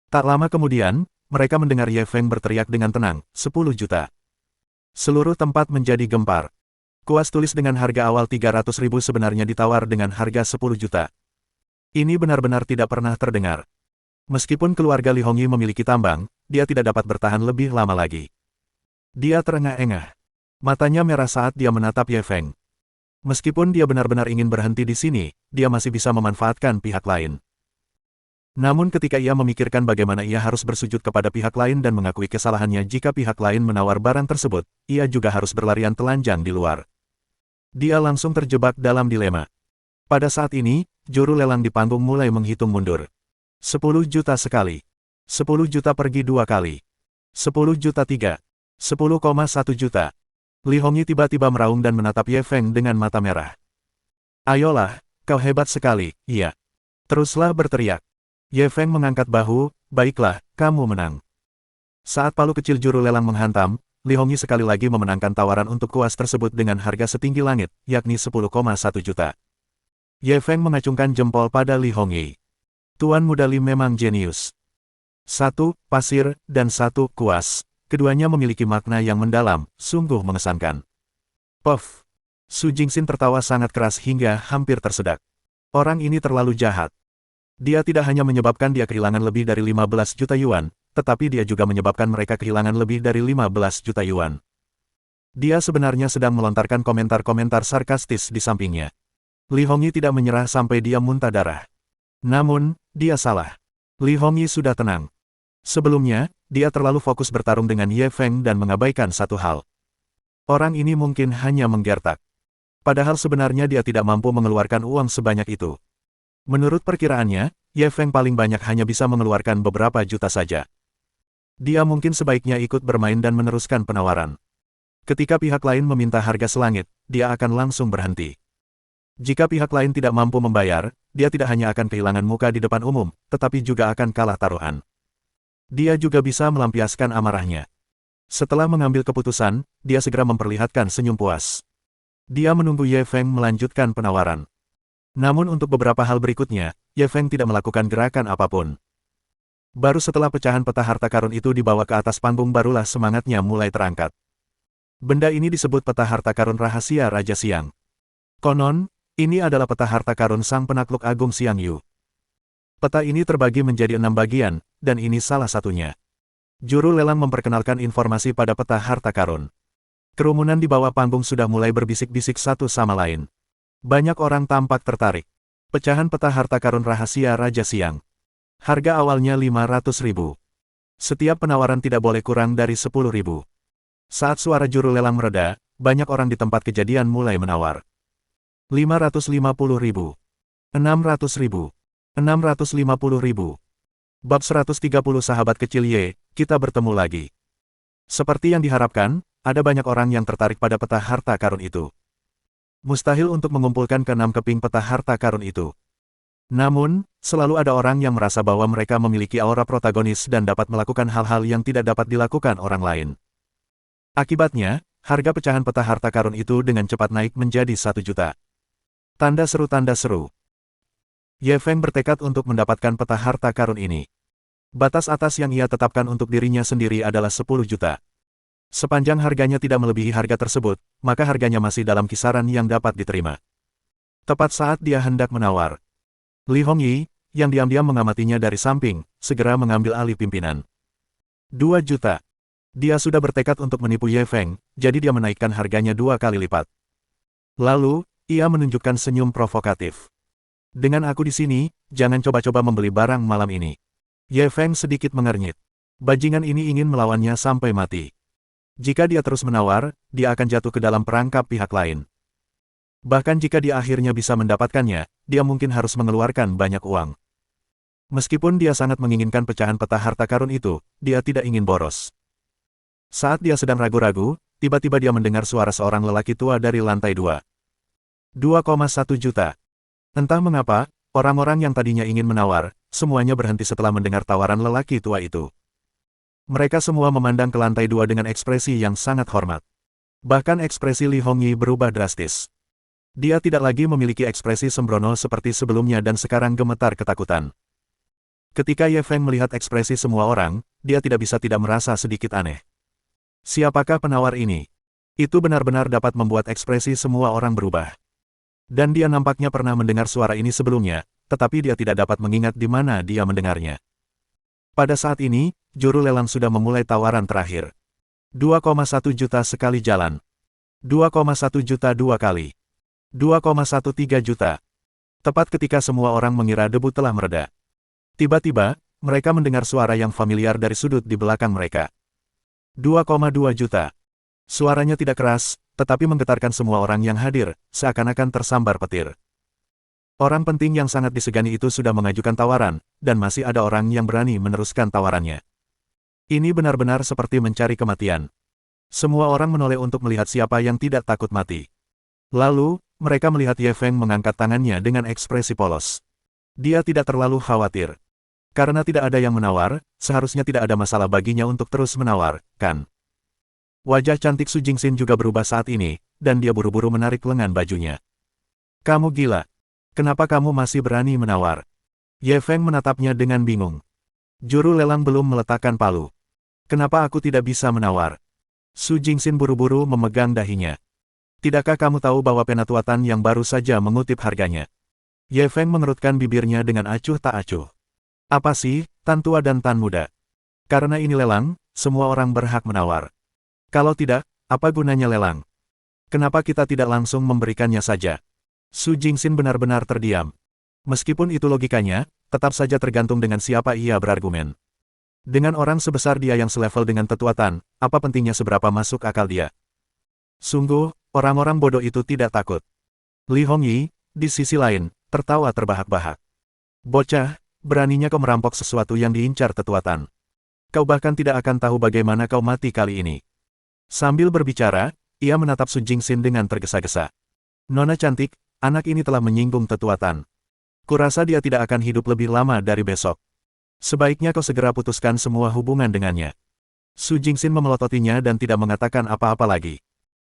Tak lama kemudian, mereka mendengar Ye Feng berteriak dengan tenang, 10 juta. Seluruh tempat menjadi gempar. Kuas tulis dengan harga awal 300.000 sebenarnya ditawar dengan harga 10 juta. Ini benar-benar tidak pernah terdengar. Meskipun keluarga Li Hongyi memiliki tambang, dia tidak dapat bertahan lebih lama lagi. Dia terengah-engah. Matanya merah saat dia menatap Ye Feng. Meskipun dia benar-benar ingin berhenti di sini, dia masih bisa memanfaatkan pihak lain. Namun ketika ia memikirkan bagaimana ia harus bersujud kepada pihak lain dan mengakui kesalahannya jika pihak lain menawar barang tersebut, ia juga harus berlarian telanjang di luar. Dia langsung terjebak dalam dilema. Pada saat ini, juru lelang di panggung mulai menghitung mundur. 10 juta sekali. 10 juta pergi 2 kali. 10 juta 3. 10,1 juta. Li Hongyi tiba-tiba meraung dan menatap Ye Feng dengan mata merah. "Ayolah, kau hebat sekali, iya. Teruslah berteriak." Ye Feng mengangkat bahu, "Baiklah, kamu menang." Saat palu kecil juru lelang menghantam, Li Hongyi sekali lagi memenangkan tawaran untuk kuas tersebut dengan harga setinggi langit, yakni 10,1 juta. Ye Feng mengacungkan jempol pada Li Hongyi. Tuan Muda Li memang jenius. 1 pasir, dan 1 kuas. Keduanya memiliki makna yang mendalam, sungguh mengesankan. Puff! Su Jingxin tertawa sangat keras hingga hampir tersedak. Orang ini terlalu jahat. Dia tidak hanya menyebabkan dia kehilangan lebih dari 15 juta yuan, tetapi dia juga menyebabkan mereka kehilangan lebih dari 15 juta yuan. Dia sebenarnya sedang melontarkan komentar-komentar sarkastis di sampingnya. Li Hongyi tidak menyerah sampai dia muntah darah. Namun, dia salah. Li Hongyi sudah tenang. Sebelumnya, dia terlalu fokus bertarung dengan Ye Feng dan mengabaikan satu hal. Orang ini mungkin hanya menggertak. Padahal sebenarnya dia tidak mampu mengeluarkan uang sebanyak itu. Menurut perkiraannya, Ye Feng paling banyak hanya bisa mengeluarkan beberapa juta saja. Dia mungkin sebaiknya ikut bermain dan meneruskan penawaran. Ketika pihak lain meminta harga selangit, dia akan langsung berhenti. Jika pihak lain tidak mampu membayar, dia tidak hanya akan kehilangan muka di depan umum, tetapi juga akan kalah taruhan. Dia juga bisa melampiaskan amarahnya. Setelah mengambil keputusan, dia segera memperlihatkan senyum puas. Dia menunggu Ye Feng melanjutkan penawaran. Namun untuk beberapa hal berikutnya, Ye Feng tidak melakukan gerakan apapun. Baru setelah pecahan peta harta karun itu dibawa ke atas panggung barulah semangatnya mulai terangkat. Benda ini disebut peta harta karun rahasia Raja Siang. Konon, ini adalah peta harta karun Sang Penakluk Agung Siang Yu. Peta ini terbagi menjadi 6 bagian, dan ini salah satunya. Juru lelang memperkenalkan informasi pada peta harta karun. Kerumunan di bawah panggung sudah mulai berbisik-bisik satu sama lain. Banyak orang tampak tertarik. Pecahan peta harta karun rahasia Raja Siang. Harga awalnya 500.000. Setiap penawaran tidak boleh kurang dari 10.000. Saat suara juru lelang mereda, banyak orang di tempat kejadian mulai menawar. 550.000. 600.000. 650.000. Bab 130 Sahabat Kecil Ye, kita bertemu lagi. Seperti yang diharapkan, ada banyak orang yang tertarik pada peta harta karun itu. Mustahil untuk mengumpulkan ke-6 keping peta harta karun itu. Namun, selalu ada orang yang merasa bahwa mereka memiliki aura protagonis dan dapat melakukan hal-hal yang tidak dapat dilakukan orang lain. Akibatnya, harga pecahan peta harta karun itu dengan cepat naik menjadi 1 juta. Tanda seru tanda seru. Ye Feng bertekad untuk mendapatkan peta harta karun ini. Batas atas yang ia tetapkan untuk dirinya sendiri adalah 10 juta. Sepanjang harganya tidak melebihi harga tersebut, maka harganya masih dalam kisaran yang dapat diterima. Tepat saat dia hendak menawar, Li Hongyi, yang diam-diam mengamatinya dari samping, segera mengambil alih pimpinan. 2 juta. Dia sudah bertekad untuk menipu Ye Feng, jadi dia menaikkan harganya 2 kali lipat. Lalu, ia menunjukkan senyum provokatif. Dengan aku di sini, jangan coba-coba membeli barang malam ini. Ye Feng sedikit mengernyit. Bajingan ini ingin melawannya sampai mati. Jika dia terus menawar, dia akan jatuh ke dalam perangkap pihak lain. Bahkan jika dia akhirnya bisa mendapatkannya, dia mungkin harus mengeluarkan banyak uang. Meskipun dia sangat menginginkan pecahan peta harta karun itu, dia tidak ingin boros. Saat dia sedang ragu-ragu, tiba-tiba dia mendengar suara seorang lelaki tua dari lantai 2. 2,1 juta. Entah mengapa, orang-orang yang tadinya ingin menawar, semuanya berhenti setelah mendengar tawaran lelaki tua itu. Mereka semua memandang ke lantai 2 dengan ekspresi yang sangat hormat. Bahkan ekspresi Li Hongyi berubah drastis. Dia tidak lagi memiliki ekspresi sembrono seperti sebelumnya dan sekarang gemetar ketakutan. Ketika Ye Feng melihat ekspresi semua orang, dia tidak bisa tidak merasa sedikit aneh. Siapakah penawar ini? Itu benar-benar dapat membuat ekspresi semua orang berubah. Dan dia nampaknya pernah mendengar suara ini sebelumnya, tetapi dia tidak dapat mengingat di mana dia mendengarnya. Pada saat ini, juru lelang sudah memulai tawaran terakhir. 2,1 juta sekali jalan. 2,1 juta 2 kali. 2,13 juta. Tepat ketika semua orang mengira debu telah mereda. Tiba-tiba, mereka mendengar suara yang familiar dari sudut di belakang mereka. 2,2 juta. Suaranya tidak keras, tetapi menggetarkan semua orang yang hadir, seakan-akan tersambar petir. Orang penting yang sangat disegani itu sudah mengajukan tawaran, dan masih ada orang yang berani meneruskan tawarannya. Ini benar-benar seperti mencari kematian. Semua orang menoleh untuk melihat siapa yang tidak takut mati. Lalu, mereka melihat Ye Feng mengangkat tangannya dengan ekspresi polos. Dia tidak terlalu khawatir. Karena tidak ada yang menawar, seharusnya tidak ada masalah baginya untuk terus menawar, kan? Wajah cantik Su Jingxin juga berubah saat ini, dan dia buru-buru menarik lengan bajunya. Kamu gila. Kenapa kamu masih berani menawar? Ye Feng menatapnya dengan bingung. Juru lelang belum meletakkan palu. Kenapa aku tidak bisa menawar? Su Jingxin buru-buru memegang dahinya. Tidakkah kamu tahu bahwa penatuatan yang baru saja mengutip harganya? Ye Feng mengerutkan bibirnya dengan acuh tak acuh. Apa sih, tan tua dan tan muda? Karena ini lelang, semua orang berhak menawar. Kalau tidak, apa gunanya lelang? Kenapa kita tidak langsung memberikannya saja? Su Jingxin benar-benar terdiam. Meskipun itu logikanya, tetap saja tergantung dengan siapa ia berargumen. Dengan orang sebesar dia yang selevel dengan tetuatan, apa pentingnya seberapa masuk akal dia? Sungguh, orang-orang bodoh itu tidak takut. Li Hongyi, di sisi lain, tertawa terbahak-bahak. Bocah, beraninya kau merampok sesuatu yang diincar tetuatan. Kau bahkan tidak akan tahu bagaimana kau mati kali ini. Sambil berbicara, ia menatap Su Jingxin dengan tergesa-gesa. Nona cantik, anak ini telah menyinggung tetuatan. Kurasa dia tidak akan hidup lebih lama dari besok. Sebaiknya kau segera putuskan semua hubungan dengannya. Su Jingxin memelototinya dan tidak mengatakan apa-apa lagi.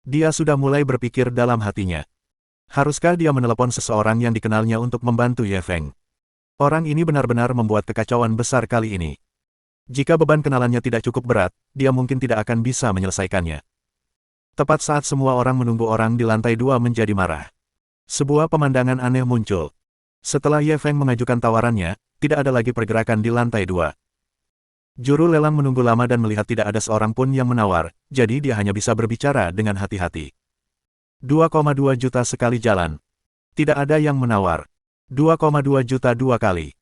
Dia sudah mulai berpikir dalam hatinya. Haruskah dia menelepon seseorang yang dikenalnya untuk membantu Ye Feng? Orang ini benar-benar membuat kekacauan besar kali ini. Jika beban kenalannya tidak cukup berat, dia mungkin tidak akan bisa menyelesaikannya. Tepat saat semua orang menunggu orang di lantai 2 menjadi marah. Sebuah pemandangan aneh muncul. Setelah Ye Feng mengajukan tawarannya, tidak ada lagi pergerakan di lantai 2. Juru lelang menunggu lama dan melihat tidak ada seorang pun yang menawar, jadi dia hanya bisa berbicara dengan hati-hati. 2,2 juta sekali jalan. Tidak ada yang menawar. 2,2 juta 2 kali.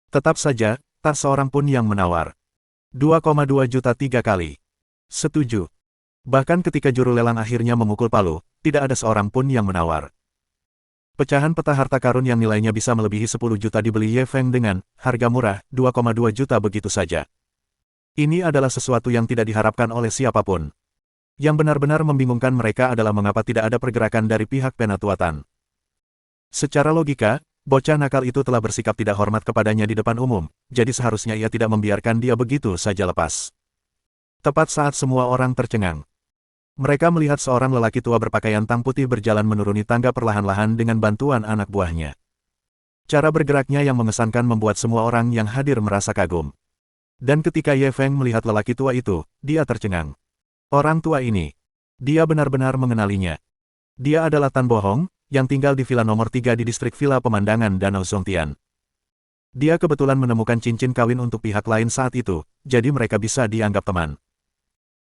Tetap saja, tak seorang pun yang menawar. 2,2 juta 3 kali. Setuju. Bahkan ketika juru lelang akhirnya memukul palu, tidak ada seorang pun yang menawar. Pecahan peta harta karun yang nilainya bisa melebihi 10 juta dibeli Ye Feng dengan harga murah, 2,2 juta begitu saja. Ini adalah sesuatu yang tidak diharapkan oleh siapapun. Yang benar-benar membingungkan mereka adalah mengapa tidak ada pergerakan dari pihak penatuatan. Secara logika, Bocah nakal itu telah bersikap tidak hormat kepadanya di depan umum, jadi seharusnya ia tidak membiarkan dia begitu saja lepas. Tepat saat semua orang tercengang, mereka melihat seorang lelaki tua berpakaian tang putih berjalan menuruni tangga perlahan-lahan dengan bantuan anak buahnya. Cara bergeraknya yang mengesankan membuat semua orang yang hadir merasa kagum. Dan ketika Ye Feng melihat lelaki tua itu, dia tercengang. Orang tua ini, dia benar-benar mengenalinya. Dia adalah Tan Bohong, yang tinggal di villa nomor 3 di distrik Villa Pemandangan Danau Zongtian. Dia kebetulan menemukan cincin kawin untuk pihak lain saat itu, jadi mereka bisa dianggap teman.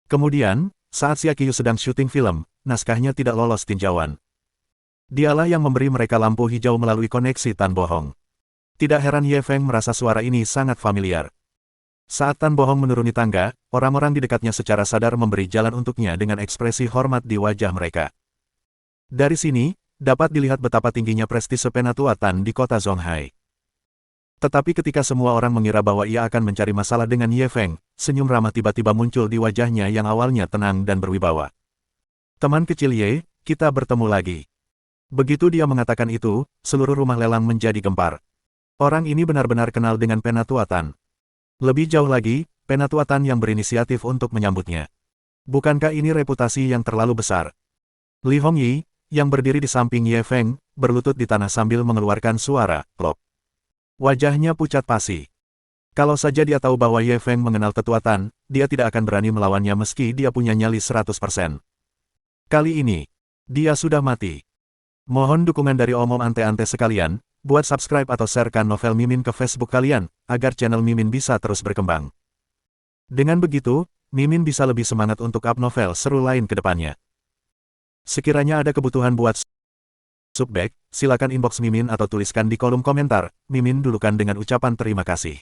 Kemudian, saat Xia Qiu sedang syuting film, naskahnya tidak lolos tinjauan. Dialah yang memberi mereka lampu hijau melalui koneksi Tan Bohong. Tidak heran Ye Feng merasa suara ini sangat familiar. Saat Tan Bohong menuruni tangga, orang-orang di dekatnya secara sadar memberi jalan untuknya dengan ekspresi hormat di wajah mereka. Dari sini, dapat dilihat betapa tingginya prestise Penatua Tan di kota Zonghai. Tetapi ketika semua orang mengira bahwa ia akan mencari masalah dengan Ye Feng, senyum ramah tiba-tiba muncul di wajahnya yang awalnya tenang dan berwibawa. Teman kecil Ye, kita bertemu lagi. Begitu dia mengatakan itu, seluruh rumah lelang menjadi gempar. Orang ini benar-benar kenal dengan Penatua Tan. Lebih jauh lagi, Penatua Tan yang berinisiatif untuk menyambutnya. Bukankah ini reputasi yang terlalu besar? Li Hongyi, yang berdiri di samping Ye Feng, berlutut di tanah sambil mengeluarkan suara, plop. Wajahnya pucat pasi. Kalau saja dia tahu bahwa Ye Feng mengenal Tetua Tan, dia tidak akan berani melawannya meski dia punya nyali 100%. Kali ini, dia sudah mati. Mohon dukungan dari omom ante-ante sekalian, buat subscribe atau sharekan novel Mimin ke Facebook kalian, agar channel Mimin bisa terus berkembang. Dengan begitu, Mimin bisa lebih semangat untuk up novel seru lain ke depannya. Sekiranya ada kebutuhan buat subback, silakan inbox Mimin atau tuliskan di kolom komentar, Mimin dulukan dengan ucapan terima kasih.